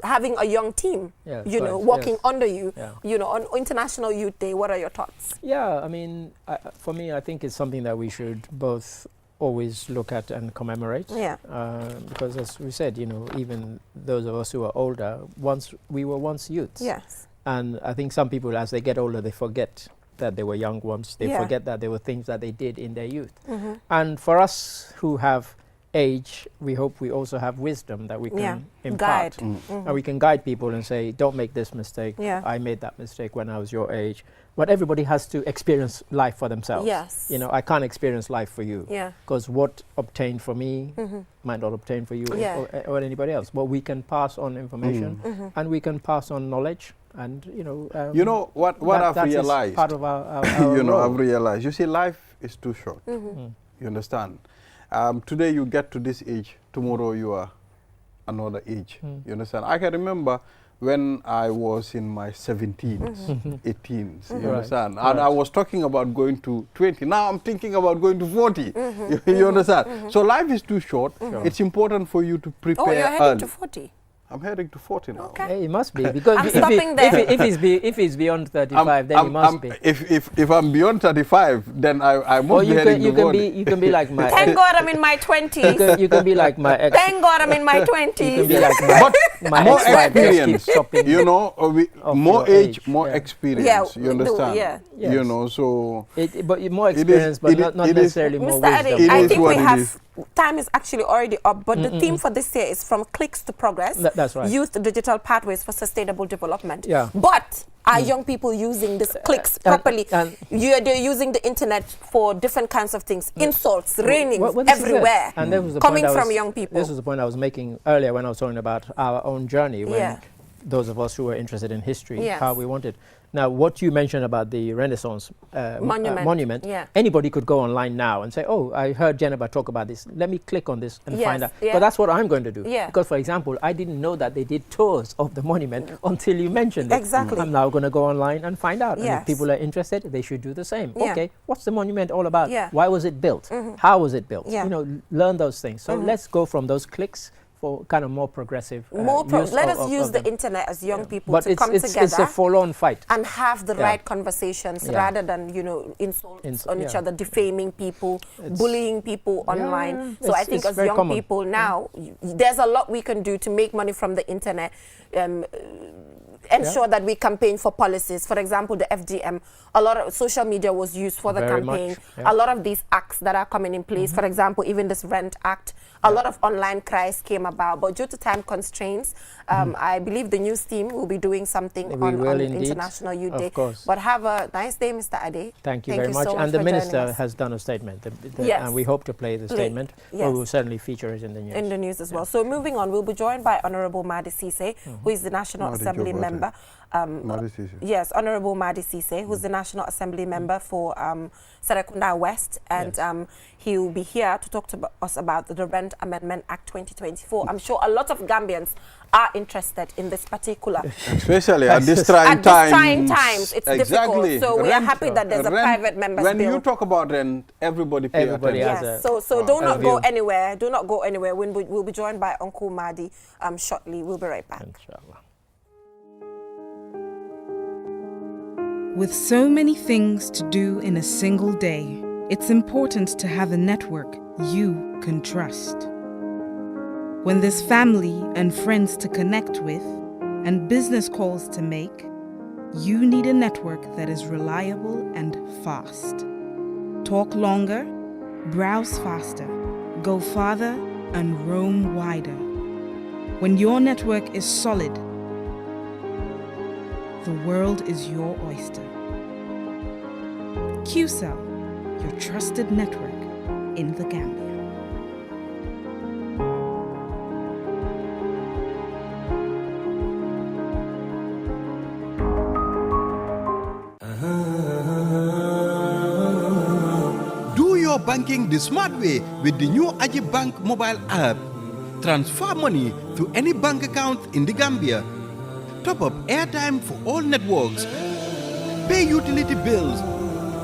having a young team, you know, working under you, you know, on International Youth Day, what are your thoughts? Yeah, I mean, for me, I think it's something that we should both always look at and commemorate. Yeah. Because as we said, even those of us who are older, we were once youths. Yes. And I think some people, as they get older, they forget that they were young once. They forget that there were things that they did in their youth. And for us who have age, we hope we also have wisdom that we can impart. And we can guide people and say, don't make this mistake. I made that mistake when I was your age. But everybody has to experience life for themselves. Yes. I can't experience life for you. Because what obtained for me might not obtain for you or anybody else. But we can pass on information and we can pass on knowledge. And what I've realized, part of our I've realized, you see, life is too short. You understand? Today you get to this age, tomorrow you are another age. You understand? I can remember when I was in my 17s, 18s, you understand? And I was talking about going to 20. Now I'm thinking about going to 40. You understand? So life is too short. It's important for you to prepare you're heading to 40? I'm heading to 40 now. Okay. Hey, it must be, because I'm stopping there. if he's beyond 35, then he must be. If I'm beyond 35, then I must be heading to 40. You can be like my Thank God I'm in my 20s. You can be like my ex. Thank God I'm in my 20s. You can be like my more ex-wife. experience, more age, more experience. Yeah, you understand? Yes. So. But more experience, but not necessarily more Mr. wisdom. Ade, I think we have. Time is actually already up, but the theme for this year is From Clicks to Progress. That's right. Youth Digital Pathways for Sustainable Development. Yeah. But are young people using these clicks properly? They're using the internet for different kinds of things, insults, raining everywhere, and that was the coming point from young people. This was the point I was making earlier when I was talking about our own journey, when those of us who were interested in history, how we wanted. Now, what you mentioned about the Renaissance monument, anybody could go online now and say, oh, I heard Jennifer talk about this. Let me click on this and find out. But that's what I'm going to do. Because, for example, I didn't know that they did tours of the monument until you mentioned it. Exactly. I'm now going to go online and find out. And if people are interested, they should do the same. Okay, what's the monument all about? Why was it built? How was it built? Learn those things. So let's go from those clicks for kind of more progressive let us use the internet as young people to come together. It's a forlorn fight. And have the right conversations rather than, insults on each other, defaming people, bullying people online. So I think as young people now, there's a lot we can do to make money from the internet. Ensure that we campaign for policies. For example, the FGM, a lot of social media was used for the campaign. A lot of these acts that are coming in place, for example, even this Rent Act, a lot of online cries came about. But due to time constraints, I believe the news team will be doing something on International Youth Day. But have a nice day, Mr. Ade. Thank you very much. And the Minister has done a statement. And we hope to play the statement. We will certainly feature it in the news. In the news as well. So moving on, we'll be joined by Honorable Madi Cisse, who is the National Assembly member. Yes, Honorable Madi Cisse, who's the National Assembly member for Serekunda West, and he will be here to talk to us about the Rent Amendment Act 2024. I'm sure a lot of Gambians are interested in this particular. Especially at this trying times, it's difficult. So we are happy that there's a private member's bill. When you talk about rent, everybody pays attention. Yes, so do not go anywhere. Do not go anywhere. We'll be joined by Uncle Madi shortly. We'll be right back. Inshallah. With so many things to do in a single day, it's important to have a network you can trust. When there's family and friends to connect with and business calls to make, you need a network that is reliable and fast. Talk longer, browse faster, go farther, and roam wider. When your network is solid, the world is your oyster. QCell, your trusted network in the Gambia. Do your banking the smart way with the new Aji Bank mobile app. Transfer money to any bank account in the Gambia. Top up airtime for all networks. Pay utility bills.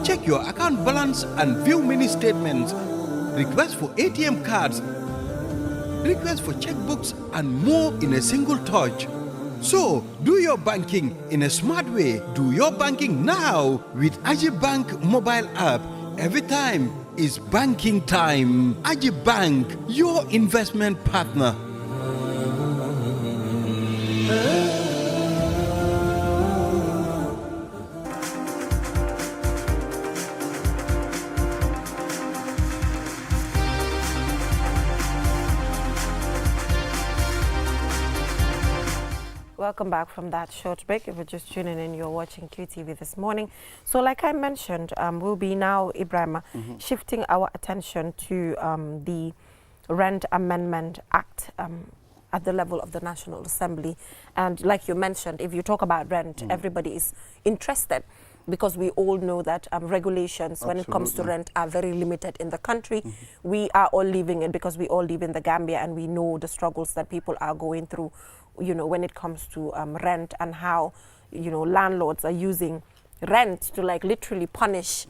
Check your account balance and view mini statements. Request for ATM cards. Request for checkbooks and more in a single touch. So, do your banking in a smart way. Do your banking now with Aji Bank mobile app. Every time, is banking time. Aji Bank, your investment partner. Welcome back from that short break. If you're just tuning in, you're watching QTV this morning. So like I mentioned, we'll be now, Ibrahim, shifting our attention to the Rent Amendment Act at the level of the National Assembly. And like you mentioned, if you talk about rent, everybody is interested, because we all know that regulations when it comes to rent are very limited in the country. We are all living it because we all live in the Gambia, and we know the struggles that people are going through, you know, when it comes to rent, and how, you know, landlords are using rent to like literally punish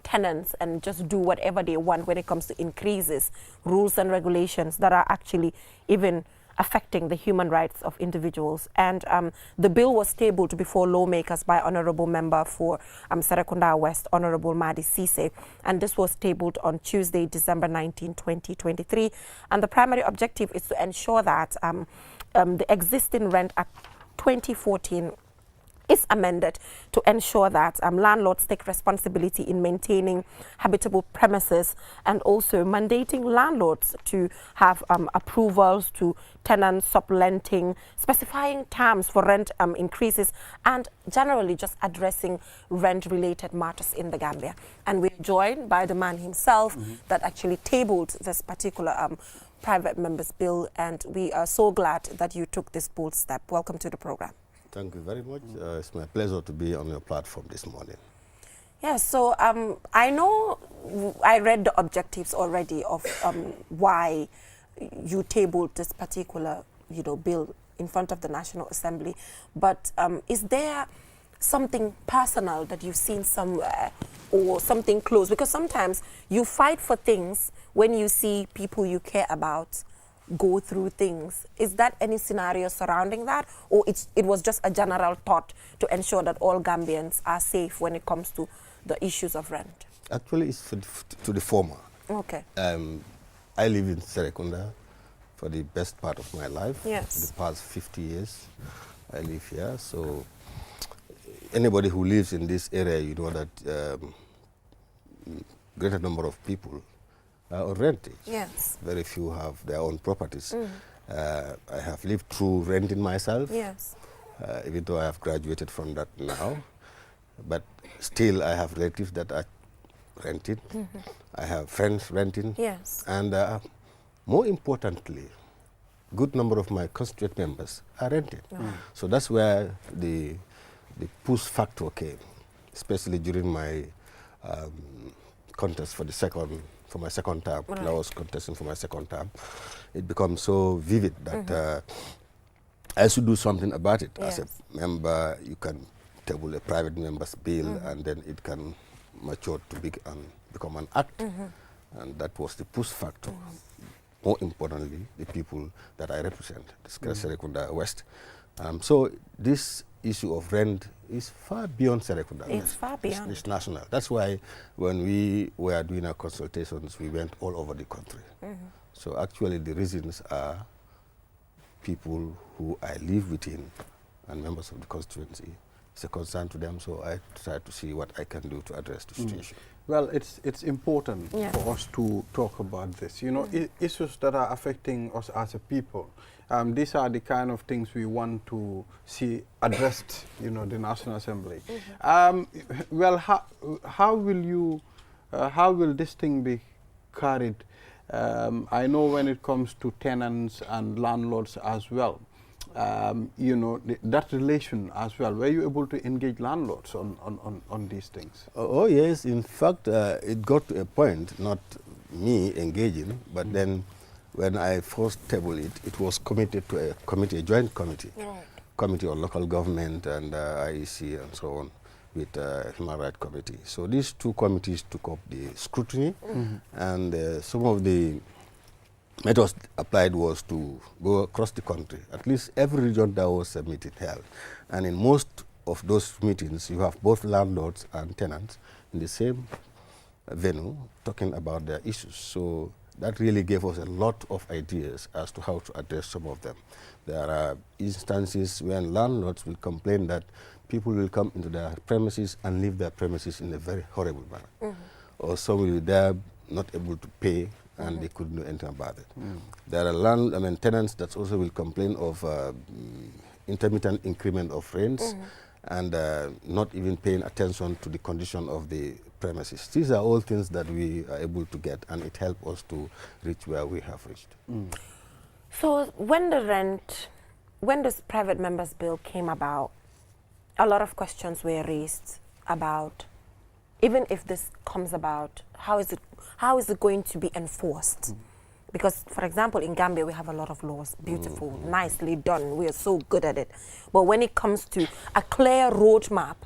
tenants and just do whatever they want when it comes to increases, rules and regulations that are actually even affecting the human rights of individuals. And the bill was tabled before lawmakers by Honorable Member for Serekunda West, Honorable Madi Cisse, and this was tabled on Tuesday, December 19, 2023. And the primary objective is to ensure that the existing Rent Act 2014 is amended to ensure that landlords take responsibility in maintaining habitable premises, and also mandating landlords to have approvals to tenants, subletting, specifying terms for rent increases, and generally just addressing rent-related matters in the Gambia. And we're joined by the man himself that actually tabled this particular private member's bill, and we are so glad that you took this bold step. Welcome to the program. Thank you very much. It's my pleasure to be on your platform this morning. Yeah, so I know I read the objectives already of why you tabled this particular, you know, bill in front of the National Assembly, but is there something personal that you've seen somewhere, or something close? Because sometimes you fight for things when you see people you care about go through things. Is that any scenario surrounding that, or it was just a general thought to ensure that all Gambians are safe when it comes to the issues of rent? Actually, it's to the former. Okay. I live in Serekunda for the best part of my life. Yes. For the past 50 years, I live here. So anybody who lives in this area, you know that greater number of people are on rentage. Yes. Very few have their own properties. I have lived through renting myself. Yes. Even though I have graduated from that now, but still I have relatives that are renting. I have friends renting. Yes. And more importantly, good number of my constituent members are renting. So that's where the push factor came, especially during my contest for my second term. Right. I was contesting for my second term. It becomes so vivid that I should do something about it. Yes. As a member, you can table a private member's bill, and then it can mature to become an act. And that was the push factor. More importantly, the people that I represent, the Serekunda West. So this issue of rent is far beyond Serekunda. It's far beyond. It's national. That's why when we were doing our consultations, we went all over the country. So actually the reasons are people who I live within and members of the constituency. It's a concern to them, so I try to see what I can do to address the situation. Well, it's important for us to talk about this. You know, issues that are affecting us as a people. These are the kind of things we want to see addressed, you know, the National Assembly. Well, how will this thing be carried? I know when it comes to tenants and landlords as well, you know, that relation as well. Were you able to engage landlords on these things? Oh yes, in fact, it got to a point, not me engaging, but then when I first tabled it, it was committed to a committee, a joint committee, committee on local government and IEC and so on, with Human Rights Committee. So these two committees took up the scrutiny, and some of the methods applied was to go across the country. At least every region there was a meeting held. And in most of those meetings, you have both landlords and tenants in the same venue talking about their issues. So that really gave us a lot of ideas as to how to address some of them. There are instances when landlords will complain that people will come into their premises and leave their premises in a very horrible manner. Or some will be there not able to pay and they couldn't do anything about it. There are tenants that also will complain of intermittent increment of rents and not even paying attention to the condition of the premises. These are all things that we are able to get, and it helps us to reach where we have reached. So when this private members bill came about, a lot of questions were raised about, even if this comes about, how is it going to be enforced? Because, for example, in Gambia, we have a lot of laws, beautiful, nicely done. We are so good at it. But when it comes to a clear roadmap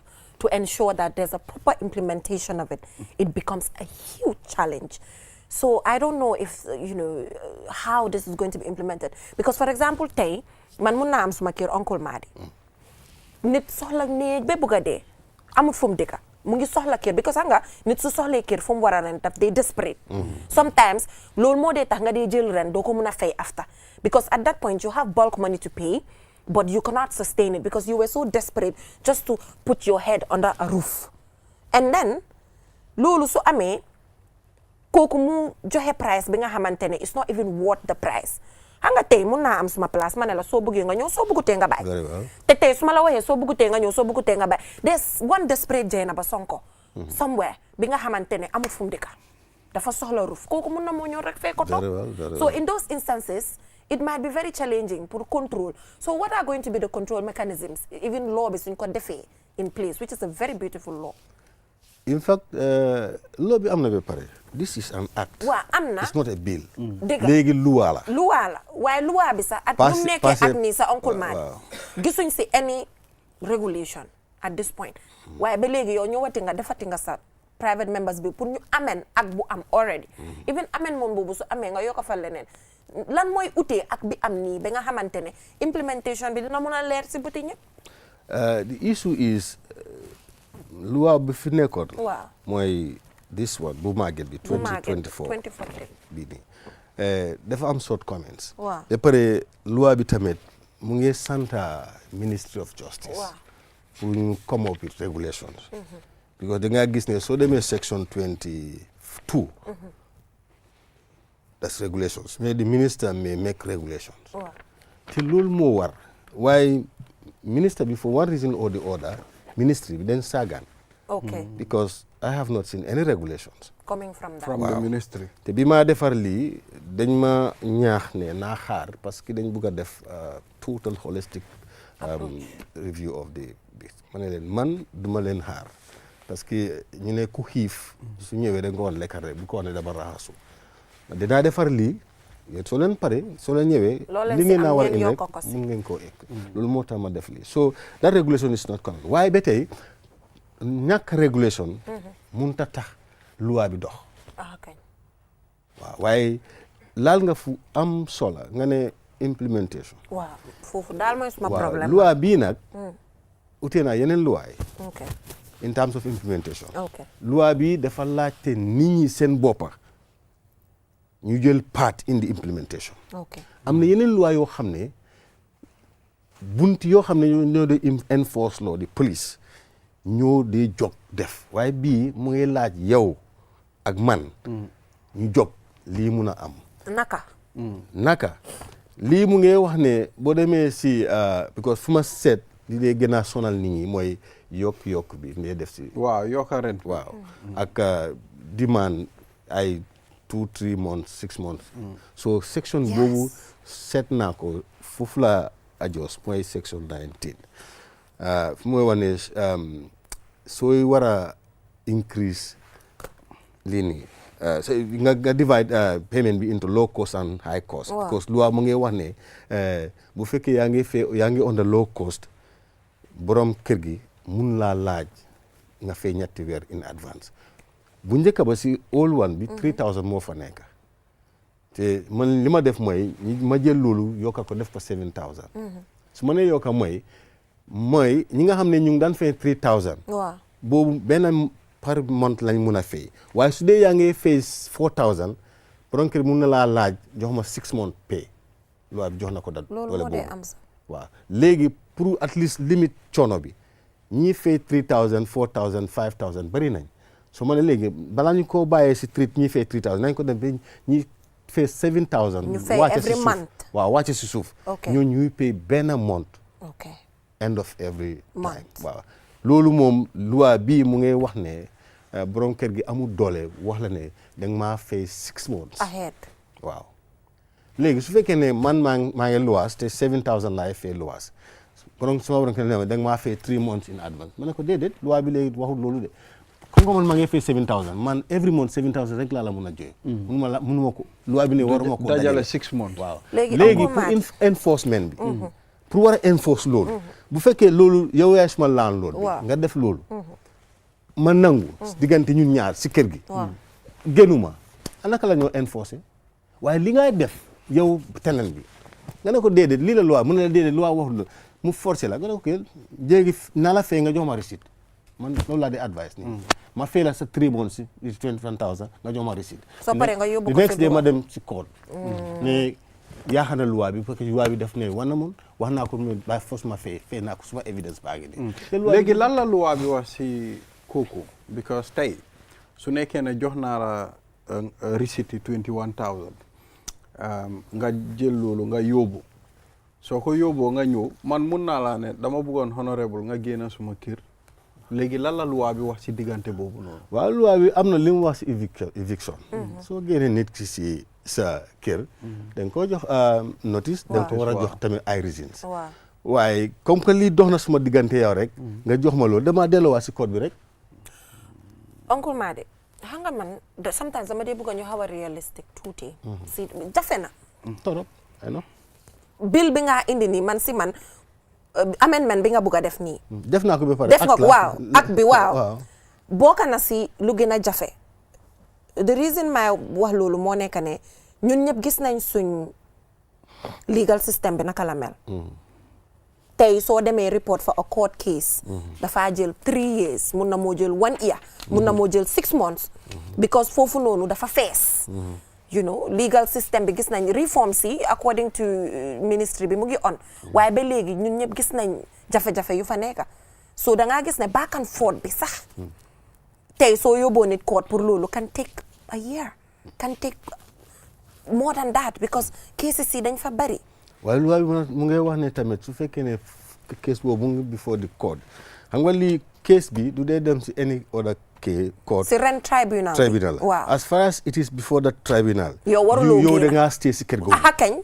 to ensure that there's a proper implementation of it, it becomes a huge challenge. So I don't know if, how this is going to be implemented. Because, for example, tay, man mun na am suma kër Uncle Madi. Nit soxla neeg be buga dee. Amut fum deka. Mu ngi soxla kër because nga nit su soxlee kër fu mu war a rent daf day desperate. Sometimes loolu moo dee tax nga dee jël rent doo ko mun a fay after. Because at that point you have bulk money to pay, but you cannot sustain it because you were so desperate just to put your head under a roof. And then loolu su amee kooku mu joxe price bi nga xamante ne it's not even worth the price. Hanga tey mun naa am suma place ma ne la soo bëggee nga ñëw soo bëggutee nga bàyyi. Te tey su ma la waxee soo bëggutee nga ñëw soo bëggutee nga bàyyi. There's one desperate Jaina ba Sonko somewhere bi nga xamante ne amul fu mu dëkka dafa soxla roof kooku mun na moo ñëw rek fee ko toog. So in those instances it might be very challenging pour control. So what are going to be the control mechanisms, even law bi suñ ko defee in place, which is a very beautiful law. In fact, law bi am na ba pare. This is an act. Waa am na. It's not a bill. Dëgg léegi loi la. Loi la waaye loi bi sax at nu nekkee ak nii sa Uncle Madi gisuñ si any regulation at this point. Waaye ba léegi yow ñëwati nga defati nga sa private members bi pour ñu ameen ak bu am already. Even ameen moom boobu su amee nga yokk fa leneen. Lan mooy utee ak bi am nii ba nga xamante ne implementation bi dina mun a leer si buti ñëpp. The issue is loi bi fi nekkoon. Waaw mooy this one bu màgget bi 2024 bii nii dafa am short comments. Waaw ba pare loi bi tamit mu ngi santa Ministry of Justice. Waaw pour ñu come up with regulations. because da ngaa gis ne soo demee section 22. that's regulations mais the minister may make regulations. te loolu moo war waaye minister bi for one reason or the other ministry bi dañ saagaan. Okay. Because I have not seen any regulations. Coming from that. From the ministry. te bi ma defar lii dañ ma ñaax ne naa xaar parce que dañ bugg a def total holistic review of the ma ne leen man duma leen xaar parce que ñu ne ku xiif su ñëwee da nga woon lekkal rek bu ko wax ne dama raxasu dinaa defar lii soo leen pare soo leen ñëwee li ngeen naa war a indi rek mun ngeen koo egg loolu moo tax ma def lii so that regulation is not coming waaye ba tey ñàkk régulation mënut a tax loi bi dox. waaw waaye laal nga fu am solo nga ne implementation. waaw foofu daal mooy suma problème. waaw loi bii nag. utee naa yeneen loi yi. in terms of implementation. loi bi dafa laajte nit ñi seen boppa ñu jël part in the implementation. am na yeneen loi yoo xam ne bunt yoo xam ne ñoo di enforce law di police. ñoo dee jóg def waaye bii mu ngi laaj yow ak man ñu jóg lii mun a am naka lii mu ngi wax ne boo demee si because fu ma seet li dee gën a sonal nit ñi mooy yokk bi ngay def si waaw yokka ren waaw ak demand ay 2-3 months 6 months so section boobu seet naa ko foofu la ajos mooy section 19 fu mooy wax ne sooy war a increase lii nii nga divide payment bi into low cost and high cost. because loi mu ngi wax ne bu fekkee yaa ngi on the low cost borom kër gi mun laa laaj nga fay ñetti weer in advance bu njëkk ba si all one bi 3000 moo fa nekk te man li ma def mooy ma jël loolu yokka ko def ko 7000 su ma nee yokka mooy ñi nga xam ne ñu ngi daan fay 3000. waaw boobu benn par month lañ mun a fay waaye su dee yaa ngi fay 4000 borom kër mun na laa laaj jox ma 6 months pay loi bi jox na ko dat loolu moo dee am sax waaw léegi pour at least limite coono bi ñii fay 3000 4000 5000 bëri nañ su ma ne léegi balaa ñu koo bàyyee si ñii fay 3000 nañ ko dem ba ñi fay 7000 ñu fay wàcce every si month suuf waaw wàcce si suuf ñoo ñuy pay benn month end of every time waaw loolu moom loi bii mu ngay wax ne borom kër gi amul doole wax la ne da nga maa fay 6 months ahead waaw léegi su fekkee ne man maa ngi luwaas te 7000 laay fay luwaas borom sama borom kër ne da nga maa fay 3 months in advance ma ne ko déedéet loi bi léegi waxul loolu de comme que man maa ngi fay 7000 man every month 7000 rek laa la mun a joxe munuma ko loi bi ne waruma ko dajale 6 months waaw léegi pour enforcement bi pour war a enforce loolu bu fekkee loolu yow yaay suma landlord bi nga def loolu ma nangu diggante ñun ñaar si kër gi génnuma naka la ñoo enforcer waaye li ngay def yow tenant bi nga ne ko déedéet lii la loi mu ne la déedéet loi waxul la mu forcé la nga ne ko jéegi naa la fay nga jox ma receipt man loolu laa di advice nii ma fay la sa 3 months si 21000 nga jox ma receipt soo paree nga yóbbu ko next day ma dem si code mais yaaxal na loi bi parce que loi bi def ne war na mun wax naa ko ba force ma fay naa ko suma évidence baa ngi nii léegi lan la loi bi wax si kooku because tey su nekkee ne jox naa la receipt yi 21000 nga jël loolu nga yóbbu soo ko yóbboo nga ñëw man mun naa laa ne dama bëggoon honorable nga génn suma kër léegi lan la loi bi wax ci diggante boobu noonu waaw loi bi am na li mu wax si eviction soo génnee nit ki si sa kër da nga ko jox notice da nga ko war a jox tamit ay reasons waaye comme que lii dox na suma diggante yow rek nga jox ma loolu dama delloowaat si code bi rek Uncle Made xam nga man sometimes dama dee bëgg ñu xaw a realistic tuuti si jafe na torop I know bill bi nga indi nii man si man amendment bi nga bëgg a def nii def naa ko ba pare def nga ko waaw ak bi waaw bokk na si lu gën a jafe the reason may wax loolu moo nekk ne ñun ñëpp gis nañ suñ legal system bi naka la mel tey soo demee report for a court case dafa jël 3 years mun na moo jël 1 year mun na moo jël 6 months because foofu noonu dafa fees you know legal system bi gis nañ reform si according to ministry bi mu ngi on waaye ba léegi ñun ñëpp gis nañ jafe-jafe yu fa nekk so da ngaa gis ne back and forth bi sax tey soo yóbboo nit court pour loolu can take a year can take more than that because cases yi dañ fa bari waaye lu mu ngay wax ne tamit su fekkee ne case boobu mu ngi before the court xam nga lii case bi du dee dem si any other court si ren tribunal waaw as far as it is before the tribunal yow waruloo yow da ngaa stay si kër googu kañ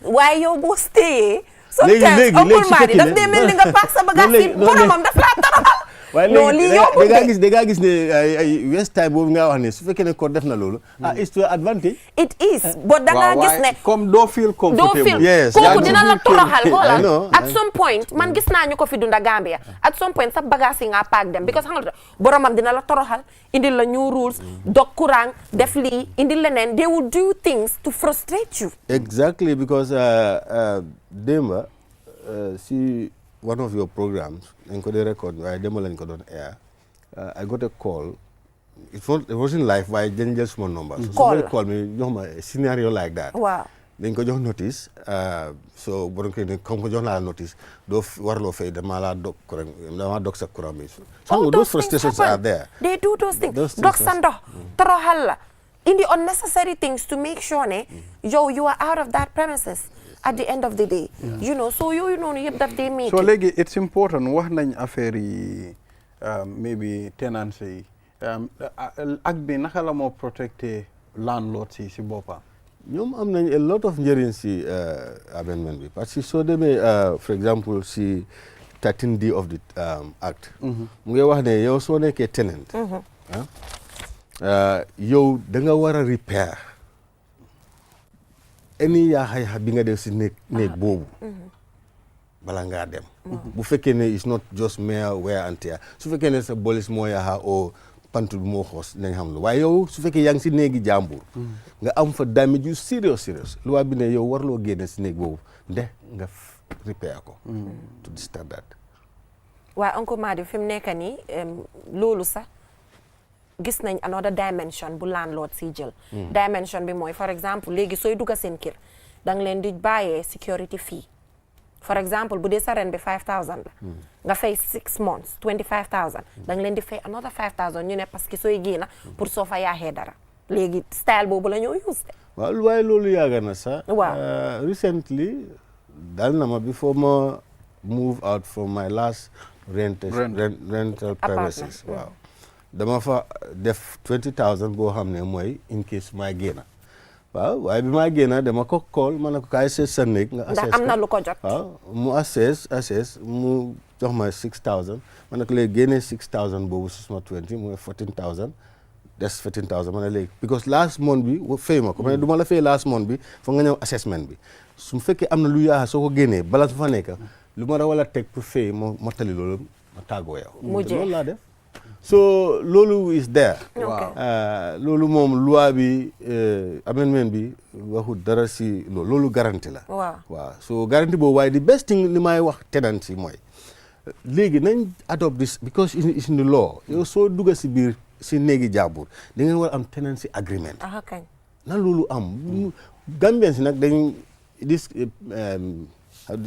waaye yow boo stayee léegi Uncle Madi daf dee mel ni nga paak sa bagage si boromam daf laa toroxal waaye léegi da ngaa gis ne ay west time boobu nga wax ne su fekkee ne court def na loolu it's to advantage it is but da ngaa gis ne comme doo feel comfortable yes kooku dina la toroxal xoolal at some point man gis naa ñu ko fi dunda Gambia at some point sa bagage yi nga paak dem because xam nga boromam dina la toroxal indil la new rules dog courant def lii indil leneen they will do things to frustrate you exactly because démba si one of your programs dañ ko dee record waaye dema lañ ko doon air I got a call it wasn't live waaye dañ jël suma number so somebody call me jox ma scenario like that waaw dañ ko jox notice so borom kër ne comme ko jox naa la notice doo warloo fay dama laa dog courant dama dog sa courant bi so those frustrations are there they do those things dog sa ndox toroxal la indi unnecessary things to make sure ne you are out of that premises at the end of the day you know so yooyu noonu yëpp daf dee métti so léegi it's important wax nañ affaire yi maybe tenants yi ak bi naka la moo protecter landlords yi si boppam ñoom am nañ a lot of njëriñ si amendment bi parce que soo demee for example si 13D of the act mu ngi wax ne yow soo nekkee tenant yow da nga war a repair any yaa bi nga def si néeg boobu bala ngaa dem bu fekkee ne is not just mere wear and tear su fekkee ne sa bolis moo yaaxa o pant bi moo xoos nañ xam lu waaye yow su fekkee yaa ngi si néegi jàmbur nga am fa damage yu serious lu waa bi ne yow warloo génne si néeg boobu nde nga repair ko to the standard waaye Uncle Madi fi mu nekk nii loolu sax gis nañ another dimension bu landlord si jël dimension bi mooy for exemple léegi sooy dugga seen kër danga leen di bàyyee security fee for example bu dee sa rent bi 5000 la nga fay 6 months 25000 danga leen di fay another 5000 ñu ne parce que sooy génna pour soo fa yaaxee dara léegi style boobu la ñoo use waaw waaye loolu yàgg na sax waaw recently dal na ma before ma move out from my last rental premises waaw dama fa def 20000 boo xam ne mooy in case maa génna waaw waaye bi maa génna dama ko call ma ne ko kaay seet sa néeg nga assess ndax am na lu ko jot waaw mu assess mu jox ma 6000 ma ne ko léegi génnee 6000 boobu si suma 20 mooy 14000 des 14000 ma ne léegi because last month bi fay ma ko ma ne du ma la fay last month bi foog nga ñëw assessment bi su fekkee am na lu yaaxa soo ko génnee balance bu fa nekk lu ma war a teg pour fay ma tali loolu ma tàggoo yow loolu laa def so loolu is there loolu moom loi bi amendement bi waxul dara si loolu garantie la waaw so garantie boobu waaye the best thing li may wax tenant si mooy léegi nañ adopt this because it's in the law yow soo dugga si biir si néegi jàmbur da ngeen war am tenancy agreement na loolu am Gambien si nag dañ this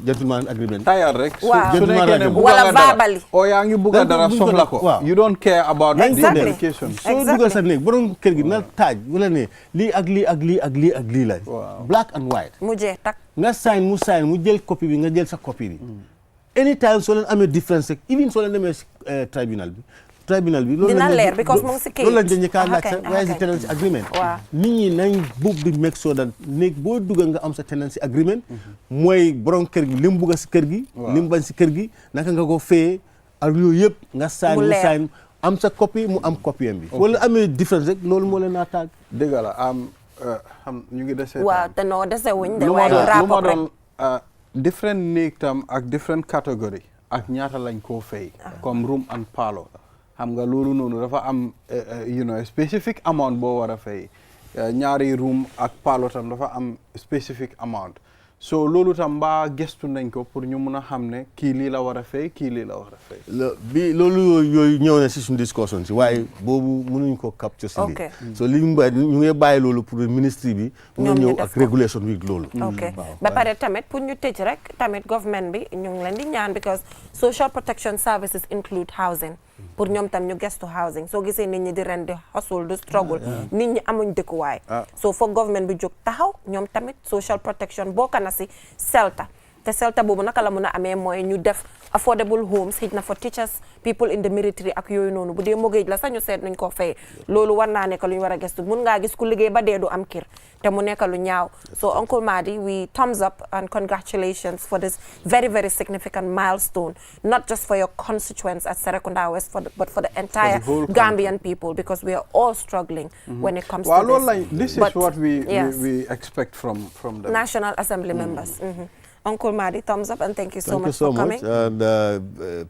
gentleman agreement tayar rek su nekkee ne wala verbally o yaa ngi bugg a dara soxla ko you don't care about the implication soo dugga sa néeg borom kër gi na taaj wala ne lii ak lii ak lii ak lii ak lii la black and white mu jeex tak nga sign mu jël copie bi nga jël sa copie bi anytime soo leen amee différence rek even soo leen demee tribunal bi dina leer because mu ngi si kayit loolu lañ dañu kaa laaj sax waaye si tenancy agreement nit ñi nañ bugg di make sure that néeg boo dugga nga am sa tenancy agreement mooy borom kër gi li mu bugg si kër gi li mu bañ si kër gi naka nga ko fayee ak yooyu yëpp nga sign am sa copie mu am copie bi wala amee différence rek loolu moo leen naa taag dëgg la xam ñu ngi dese waaw te noo dese wuñ de waaye rapport rek different néeg tam ak different category ak ñaata lañ koo fay comme room and parlour xam nga loolu noonu dafa am specific amount boo war a fay ñaari room ak parlour tam dafa am specific amount so loolu tam mbaa gestu nañ ko pour ñu mun a xam ne kii lii la war a fay kii lii la war a fay bi loolu yooyu ñëw na si suñu discussion si waaye boobu mënuñ ko capture si lii so li ñu ngi bàyyi loolu pour ministre bi mu ñëw ak régulation bi loolu ba pare tamit pour ñu tëj rek tamit government bi ñu ngi leen di ñaan because social protection services include housing pour ñoom tam ñu gestu housing soo gisee nit ñi di ren di hustle di struggle nit ñi amuñ dëkkuwaay so foog government bi jóg taxaw ñoom tamit social protection bokk na si selta te selta boobu naka la mun a amee mooy ñu def affordable homes xëy na for teachers people in the military ak yooyu noonu bu dee mogéej la sax ñu seet nuñ koo fay loolu war naa nekk lu ñu war a gestu mun ngaa gis ku liggéey ba dee du am kër te mu nekk lu ñaaw so Uncle Madi we thumbs up and congratulations for this very very significant milestone not just for your constituents at Serekunda West but for the entire Gambian people because we are all struggling when it comes to this. This is what we expect from the National Assembly members. Uncle Madi, thumbs up and thank you so much for coming. And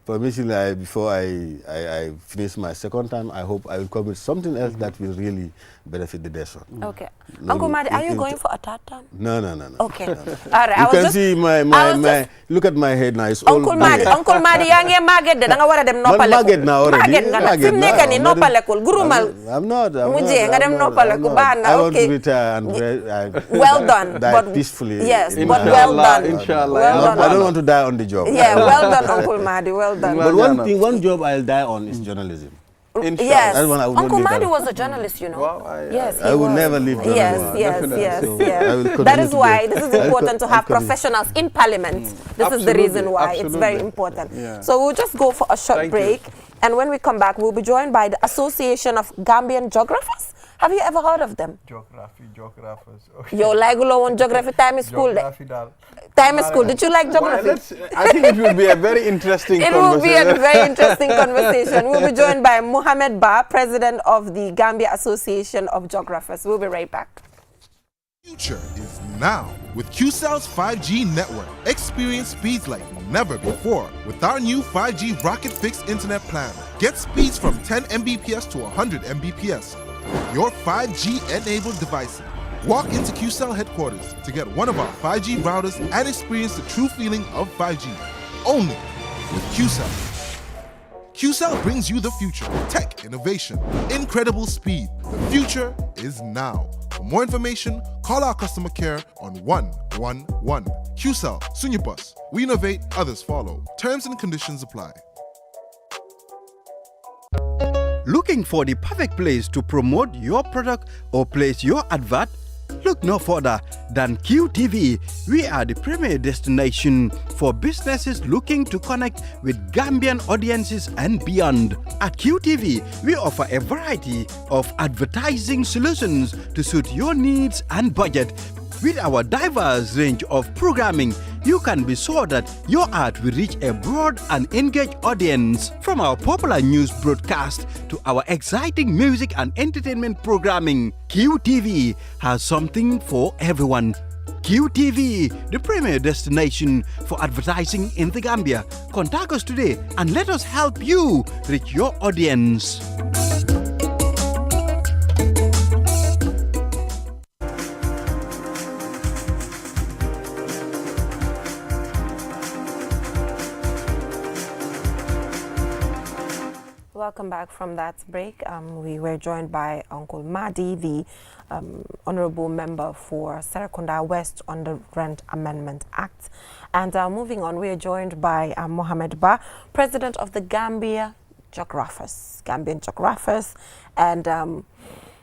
permission, before I finish my second time, I hope I will come with something else that will really benefit the nation. Okay. Uncle Madi, are you going for a third term? No. Okay. All right. You can see my look at my head now. It's all Uncle Madi, yaa ngi màgget de da nga war a dem noppaleku. Màgget naa already. Màgget nga nag fi mu nekk nii noppalekul gurumal. I'm not. Mujjee nga dem noppaleku baax na. I want to retire and well done. Die peacefully. Yes, but well done. Inshallah. Well done. I don't want to die on the job. Yeah, well done, Uncle Madi. Well done. But one job I'll die on is journalism. Yes, Uncle Madi was a journalist, you know. Well, I will never leave journalism. Yes. That is why this is important to have professionals in Parliament. This is the reason why it's very important. So we'll just go for a short break. And when we come back, we'll be joined by the Association of Gambian Geographers. Have you ever heard of them? Geographers. Okay. Yo, like on geography time is school. Time is school. Did you like geography? I think it will be a very interesting conversation. It will be a very interesting conversation. We'll be joined by Mohamed Ba, President of the Gambia Association of Geographers. We'll be right back. Future is now with QCell's 5G network. Experience speeds like never before with our new 5G Rocket Fixed Internet plan. Get speeds from 10 Mbps to 100 Mbps. Your 5G-enabled devices. Walk into QCell headquarters to get one of our 5G routers and experience the true feeling of 5G. Only with QCell. QCell brings you the future. Tech, innovation, incredible speed. The future is now. For more information, call our customer care on 111. QCell, Sunyabus. We innovate, others follow. Terms and conditions apply. Looking for the perfect place to promote your product or place your advert? Look no further than QTV. We are the premier destination for businesses looking to connect with Gambian audiences and beyond. At QTV, we offer a variety of advertising solutions to suit your needs and budget. With our diverse range of programming, you can be sure that your ad will reach a broad and engaged audience. From our popular news broadcast to our exciting music and entertainment programming, QTV has something for everyone. QTV, the premier destination for advertising in the Gambia. Contact us today and let us help you reach your audience. Welcome back from that break. We were joined by Uncle Madi, the Honorable Member for Serekunda West on the Rent Amendment Act. And moving on, we are joined by Mohamed Ba, President of the Gambian Geographers. And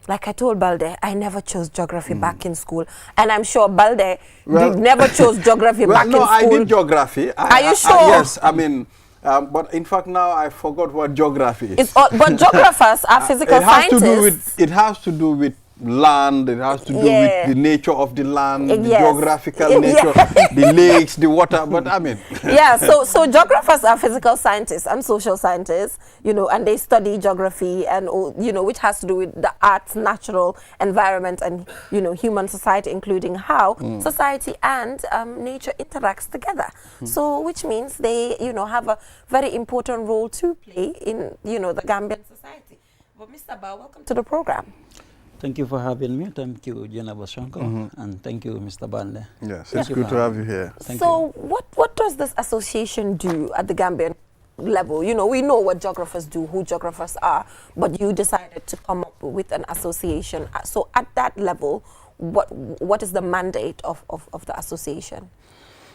like I told Balde, I never chose geography back in school. And I'm sure Balde never chose geography back in school. No, I did geography. Are you sure? Yes, I mean... but in fact, now I forgot what geography is. But geographers are physical scientists. It has to do with land, it has to do with the nature of the land, the geographical nature, the lakes, the water, but I mean. So geographers are physical scientists and social scientists, you know, and they study geography and, you know, which has to do with the arts, natural environment and, you know, human society, including how society and nature interacts together. So which means they, you know, have a very important role to play in, you know, the Gambian society. But Mr. Ba, welcome to the program. Thank you for having me. Thank you, Jenna Bosonko, and thank you, Mr. Bande. Yes, it's good to have you here. So what does this association do at the Gambian level? You know, we know what geographers do, who geographers are, but you decided to come up with an association. So at that level, what is the mandate of the association?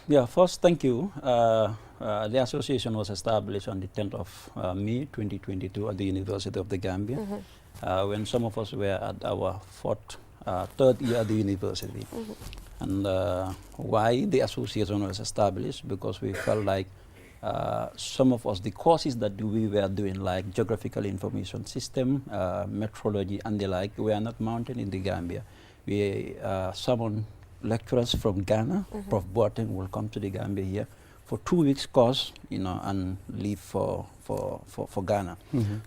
Yeah, first, thank you. The association was established on the 10th of May 2022 at the University of the Gambia. When some of us were at our third year at the university. And why the association was established? Because we felt like some of us, the courses that we were doing, like geographical information system, metrology and the like, were not mounted in the Gambia. We summoned lecturers from Ghana. Prof. Boateng will come to the Gambia here for 2 weeks course, you know, and leave for Ghana.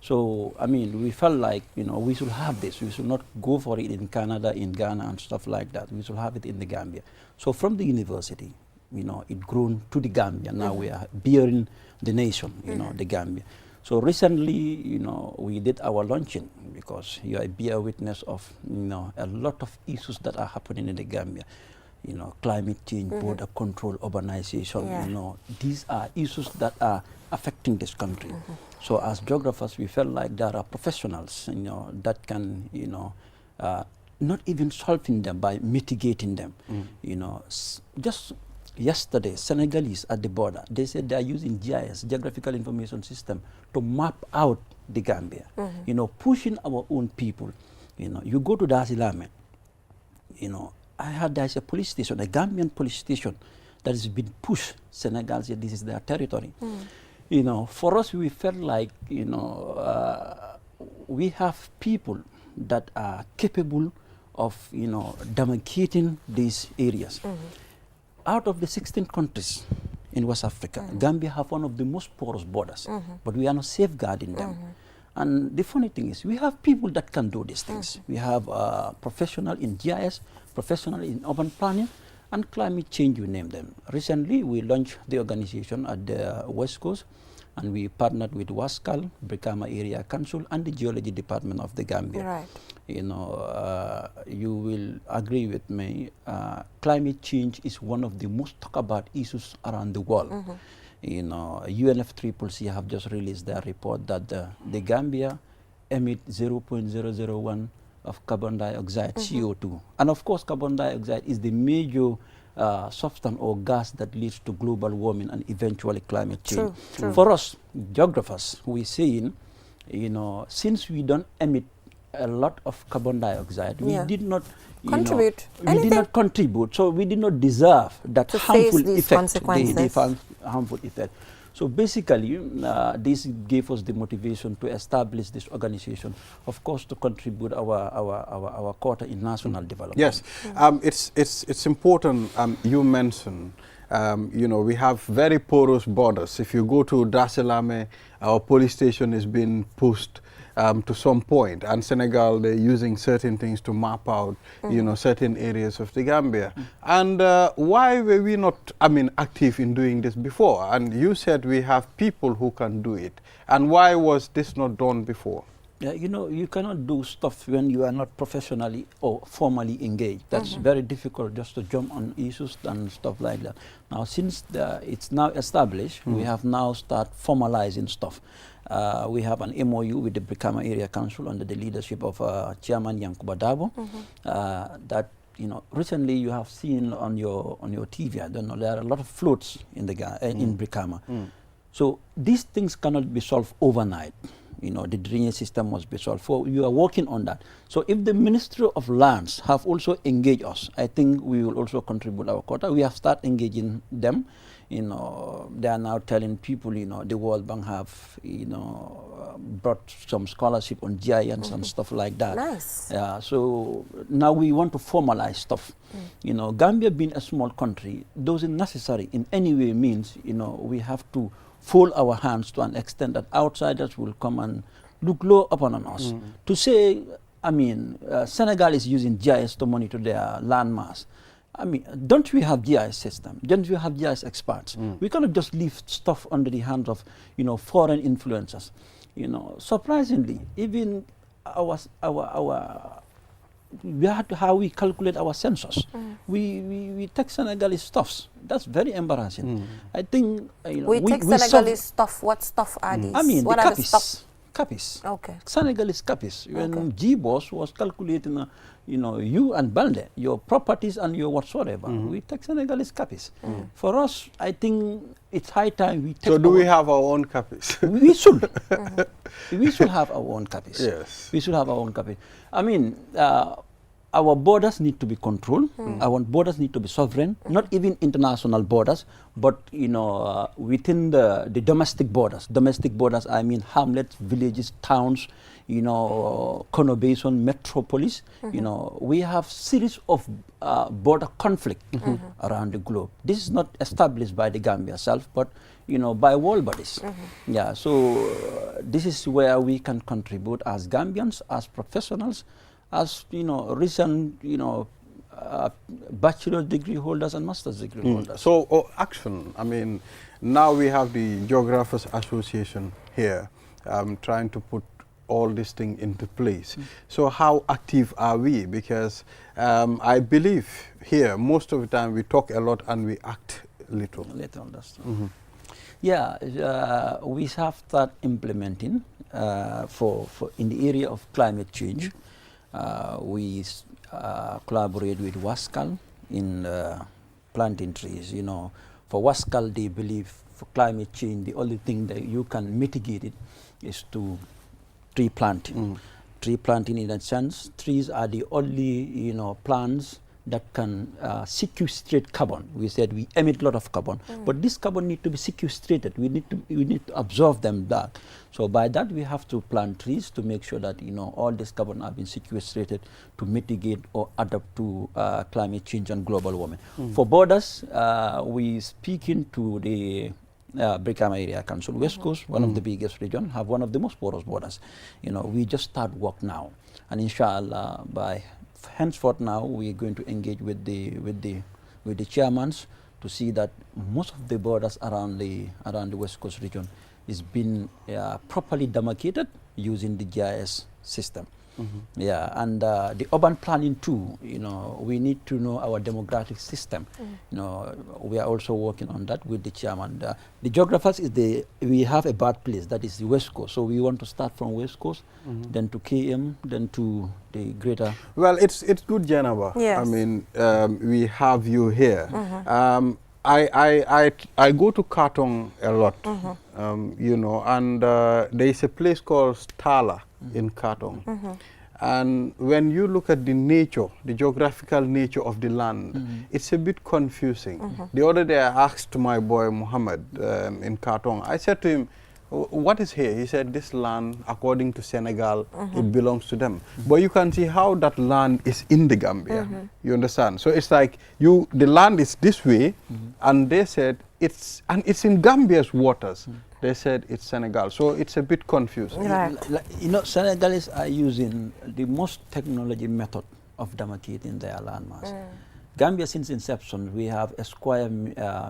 So, I mean, we felt like, you know, we should have this. We should not go for it in Canada, in Ghana, and stuff like that. We should have it in the Gambia. So, from the university, you know, it grown to the Gambia. Now we are bearing the nation, you know, the Gambia. So, recently, you know, we did our launching because you are a witness of, you know, a lot of issues that are happening in the Gambia. You know, climate change, border control, urbanization, you know, these are issues that are affecting this country. So as geographers, we felt like there are professionals, you know, that can, you know, not even solving them by mitigating them. You know, just yesterday, Senegalese at the border, they said they are using GIS, Geographical Information System, to map out the Gambia. You know, pushing our own people. You know, you go to Dar es Salaam, you know, I heard there's a police station, a Gambian police station, that has been pushed. Senegal said this is their territory. You know, for us, we felt like, you know, we have people that are capable of, you know, demarcating these areas. Out of the 16 countries in West Africa, Gambia have one of the most porous borders, but we are not safeguarding them. And the funny thing is, we have people that can do these things. We have professional in GIS, professional in urban planning, and climate change, you name them. Recently, we launched the organization at the West Coast, and we partnered with WASCAL, Brikama Area Council, and the Geology Department of the Gambia. Right. You know, you will agree with me, climate change is one of the most talked about issues around the world. UNFCCC have just released their report that the Gambia emit 0.001 of carbon dioxide, CO2. And of course, carbon dioxide is the major substance or gas that leads to global warming and eventually climate change. True. For us, geographers, we're saying, since we don't emit a lot of carbon dioxide, we did not contribute. We did not contribute, so we did not deserve that harmful effect. The harmful effect. So basically, this gave us the motivation to establish this organization, of course, to contribute our quota in national development. Yes, it's important. You mentioned, we have very porous borders. If you go to Dar es Salaam, our police station is being pushed to some point, and Senegal, they're using certain things to map out, certain areas of the Gambia. And why were we not, active in doing this before? And you said we have people who can do it. And why was this not done before? Yeah, you cannot do stuff when you are not professionally or formally engaged. That's very difficult just to jump on issues and stuff like that. Now, since it's now established, we have now started formalizing stuff. We have an MOU with the Brikama Area Council under the leadership of Chairman Yankuba Dabo. That recently you have seen on your TV. I don't know, there are a lot of floats in in Brikama. So these things cannot be solved overnight. The drainage system must be solved. You are working on that. So if the Ministry of Lands have also engaged us, I think we will also contribute our quota. We have started engaging them. They are now telling people, the World Bank have, brought some scholarship on giants and stuff like that. Nice. Yeah, so now we want to formalize stuff. Gambia being a small country doesn't necessarily in any way means, we have to fold our hands to an extent that outsiders will come and look low upon us. To say, Senegal is using GIS to monitor their landmass. Don't we have GIS system? Don't we have GIS experts? We cannot just leave stuff under the hands of, foreign influencers. Surprisingly, even how we calculate our census. We take Senegalese stuffs. That's very embarrassing. I think we take Senegalese stuff. What stuff are these? What are the stuff? Capis. Okay. Senegalese capis. When GBOS was calculating, you and Balde, your properties and your whatsoever, we take Senegalese capis. For us, I think it's high time we take. So do we have our own capis? We should. We should have our own capis. Yes. We should have our own capis. Our borders need to be controlled. Our borders need to be sovereign. Not even international borders, but within the domestic borders. Domestic borders, I mean hamlets, villages, towns, conurbation, metropolis. We have series of border conflict around the globe. This is not established by the Gambia itself, but by world bodies. Yeah, so this is where we can contribute as Gambians, as professionals, as recent bachelor's degree holders and master's degree holders. So action. Now we have the Geographers Association here, trying to put all this thing into place. So how active are we? Because I believe here most of the time we talk a lot and we act little. That's Yeah, we have started implementing for in the area of climate change. We collaborate with Wascal in planting trees. For Wascal, they believe for climate change, the only thing that you can mitigate it is to tree planting. Tree planting, in a sense, trees are the only plants that can sequestrate carbon. We said we emit a lot of carbon, but this carbon need to be sequestrated. We need to absorb them back. So by that we have to plant trees to make sure that all this carbon have been sequestrated to mitigate or adapt to climate change and global warming. For borders, we speaking to the Brikama Area Council. West Coast, one of the biggest region, have one of the most porous borders. We just start work now, and inshallah by henceforth now we are going to engage with the chairmans to see that most of the borders around the West Coast region is being properly demarcated using the GIS system. Yeah, and the urban planning too, we need to know our demographic system. We are also working on that with the chairman. The geographers we have a bad place, that is the West Coast. So we want to start from West Coast, then to KM, then to the greater. Well, it's good, Janaba. Yes. I mean, we have you here. I go to Katong a lot, and there is a place called Stala in Katong. And when you look at the nature, the geographical nature of the land, it's a bit confusing. The other day I asked my boy Muhammad in Katong, I said to him, what is here? He said, this land, according to Senegal, it belongs to them. But you can see how that land is in the Gambia. You understand? So it's like the land is this way, and they said it's in Gambia's waters. They said it's Senegal. So it's a bit confusing. Right. Senegalese are using the most technology method of demarcating their landmass. Gambia, since inception, we have a square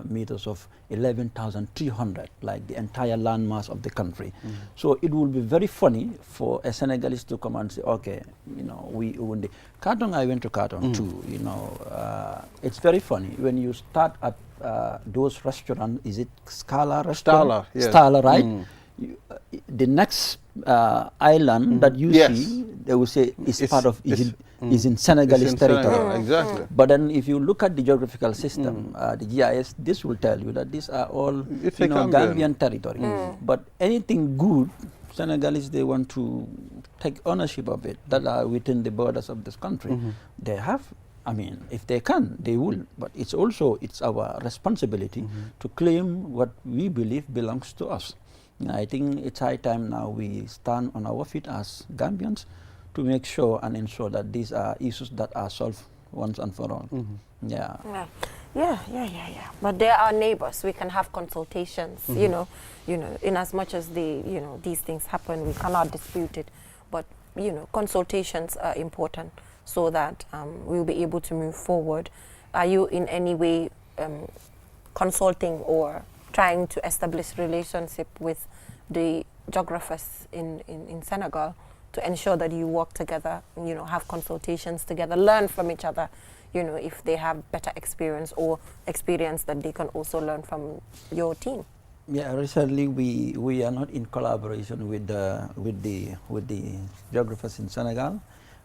meters of 11,300, like the entire landmass of the country. So it will be very funny for a Senegalese to come and say, okay, we own the Katong. I went to Katong too. It's very funny when you start at those restaurants. Is it Scala restaurant? Stala, yes. Stala, right? The next island that you see, they will say is part of is in Senegalese territory. Exactly. But then if you look at the geographical system, the GIS, this will tell you that these are all Gambian territory. But anything good, Senegalese, they want to take ownership of it, that are within the borders of this country. They have, I mean, if they can, they will. But it's our responsibility to claim what we believe belongs to us. I think it's high time now we stand on our feet as Gambians to make sure and ensure that these are issues that are solved once and for all. Yeah. But they are neighbors. We can have consultations. In as much as these things happen, we cannot dispute it. But consultations are important so that we'll be able to move forward. Are you in any way consulting or trying to establish relationship with the geographers in Senegal to ensure that you work together, have consultations together, learn from each other, if they have better experience or experience that they can also learn from your team? Yeah, recently we are not in collaboration with the geographers in Senegal.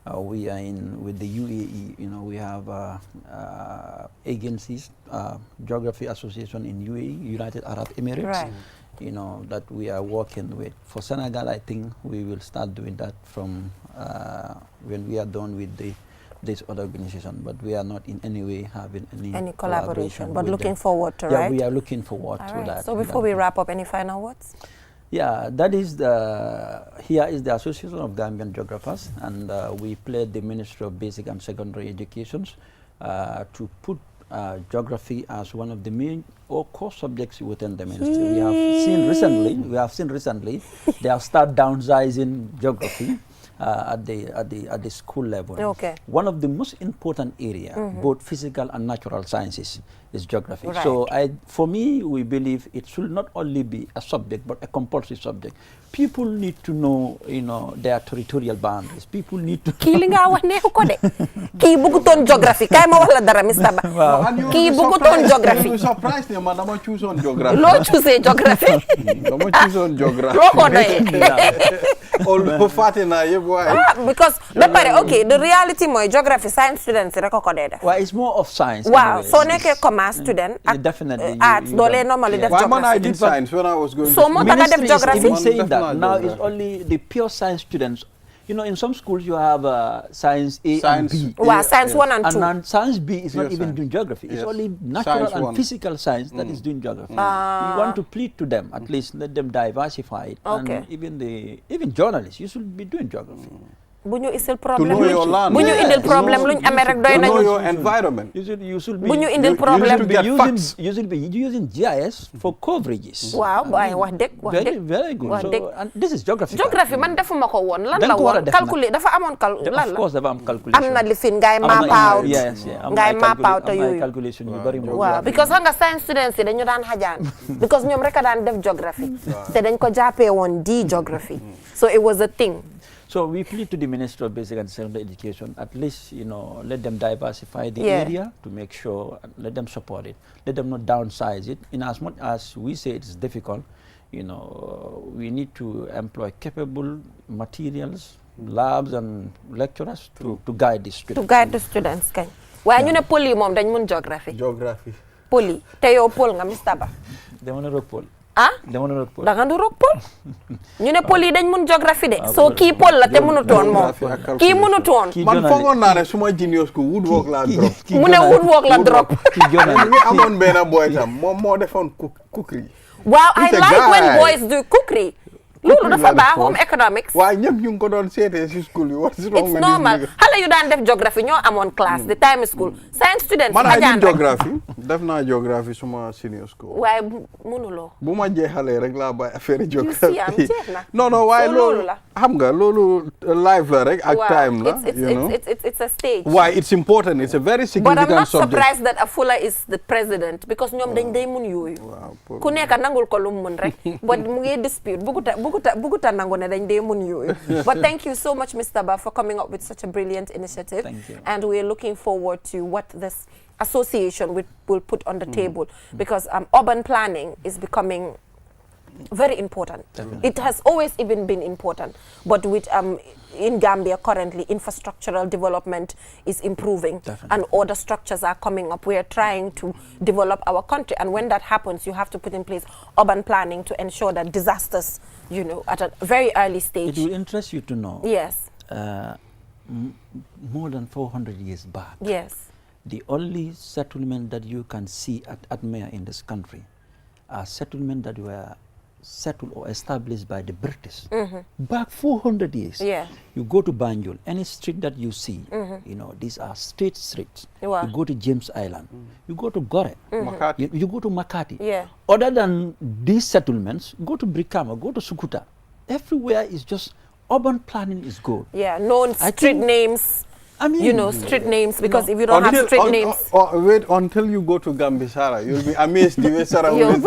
We are with the UAE. We have agencies, Geography Association in UAE, United Arab Emirates. Right. That we are working with. For Senegal, I think we will start doing that from when we are done with this other organization. But we are not in any way having any collaboration. But looking forward to, right? Yeah, we are looking forward to that. So before we wrap up, any final words? Yeah, that is here is the Association of Gambian Geographers, and we pledge the Ministry of Basic and Secondary Education to put geography as one of the main or core subjects within the ministry. We have seen recently they have started downsizing geography at the school level. Okay. One of the most important area, both physical and natural sciences, is geography. Right. So for me, we believe it should not only be a subject, but a compulsory subject. People need to know, their territorial boundaries. People need to. Kii nga wax neexu ko de. Kii bëggutoon geography. Kay ma wax la dara, Mr. Ba. Kii bëggutoon geography. You surprised me, man. Dama choose on geography. Loo choose geography. Dama choose on geography. Loo ko doyee. Although Fatina, because the reality mooy geography science students rek ko dee def. Well, it's more of science. Wow, so nekkee commerce student ak definitely arts doo leen normally def geography. Man, I did science when I was going so moo tax nga def geography. Even saying that now it's only the pure science students. In some schools you have science A and B. Wow, science 1 and 2. And science B is not even doing geography. It's only natural and physical science that is doing geography. We want to plead to them, at least let them diversify it. Okay. And even journalists, you should be doing geography. Bu ñu indil problème To know your land. bu ñu indil problème luñ amee rek doy To know nañu. your environment. You should be. Bu ñu indil problème You should be using GIS for coverages. Waaw waaye wax dëgg Very good. So, and this is geography. Geography man defuma ko woon lan la woon calculer dafa amoon lan la. Of course dafa am calculation. am na lifin ngay map out. Yes, ngay map out yooyu. calculation yu bari mo. Waaw because xam nga science students yi dañu daan xajaan because ñoom rek a daan def geography te dañ ko jàppee woon di geography so it was a thing. So we plead to the Ministry of Basic and Secondary Education, at least, you know, let them diversify the area to make sure, let them support it. Let them not downsize it. In as much as we say it's difficult, you know, we need to employ capable materials, labs and lecturers to guide the students. To guide the students, kay. Why you ne poli mom dañ mun geography? Geography. Poli. Te yow pol nga Mr. Ba. They want to rock pol. Ah? They want to rock pol. Da nga du rock pol. ñu ne poli dañ mun geography de. So kii pol la te mënutoon moom. Kii mënutoon. Man foogoon naa ne suma junior school woodwork la drop. Mu ne woodwork la drop. Ngi amoon benn boy tam moom moo defoon cookery. Wow, I like when boys do cookery. Loolu dafa baax home economics. Waaye ñëpp ñu ngi ko doon seetee si school yi. What's wrong with this? It's normal. Xale yu daan def geography ñoo amoon class the time school. Science students man I did geography. Def naa geography suma senior school. Waaye mënuloo. Bu ma jeexalee rek laa bàyyi affaire geography. jeex na. Non waaye loolu xam nga loolu live la rek ak time la. It's a stage. Why it's important. It's a very significant subject. But I'm not surprised that Afula is the president because ñoom dañ day mun yooyu. Ku nekk nangul ko lu mu mun rek. But mu ngi dispute buguta nangu ne dañ day mun yooyu. But thank you so much, Mr. Ba, for coming up with such a brilliant initiative. Thank you. And we're looking forward to what this association will put on the table because urban planning is becoming very important. Definitely. It has always even been important, but with in Gambia currently infrastructural development is improving. Definitely. And other structures are coming up. We are trying to develop our country, and when that happens you have to put in place urban planning to ensure that disasters, you know, at a very early stage. It will interest you to know. Yes. More than 400 years back. Yes. The only settlement that you can see at Admea in this country are settlements that were settled or established by the British back 400 years. Yeah. You go to Banjul, any street that you see, you know, these are state streets. Wow. You go to James Island, you go to Gore, you go to Makati. Yeah. Other than these settlements, go to Brikama, go to Sukuta. Everywhere is just urban planning is good. Yeah, known street names. I mean, you know, street names, because if you don't have street names. Wait until you go to Gambisara, you'll be amazed the way Sarah will.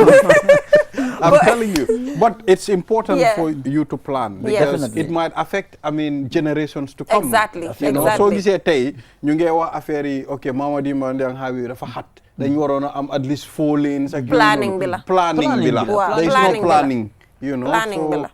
I'm telling you. But it's important for you to plan because it might affect, I mean, generations to come. Exactly. You know, so you say, "Tay, you get what affair? Okay, Mama di mandang hawi rafa hat. Then you are on at least 4 lanes. Planning bila. Planning bila. Wow. There is no planning. You know. Planning bila.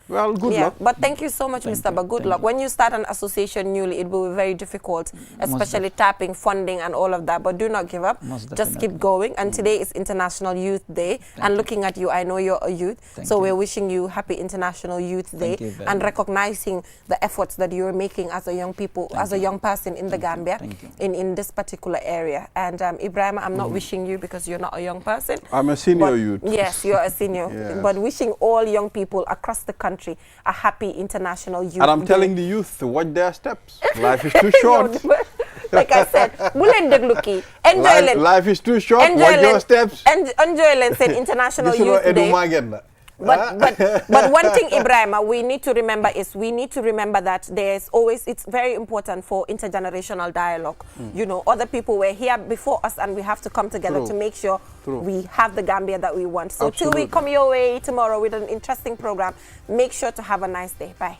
Well, good luck. But thank you so much, Mr. Ba. Good luck. When you start an association newly, it will be very difficult, especially tapping funding and all of that. But do not give up. Just keep going. And today is International Youth Day. And looking at you, I know you're a youth. So we're wishing you happy International Youth Day and recognizing the efforts that you're making as a young people, as a young person in the Gambia, in this particular area. And Ibrahim, I'm not wishing you because you're not a young person. I'm a senior youth. Yes, you're a senior. Yes. But wishing all young people across the country a happy International Youth Day. And I'm telling the youth to watch their steps. Life is too short. Like I said, enjoy life is too short. Watch your steps. Enjoy said International Youth Day. But one thing, Ibrahim, we need to remember that there's always, it's very important for intergenerational dialogue. You know, other people were here before us and we have to come together to make sure we have the Gambia that we want. So till we come your way tomorrow with an interesting program, make sure to have a nice day. Bye.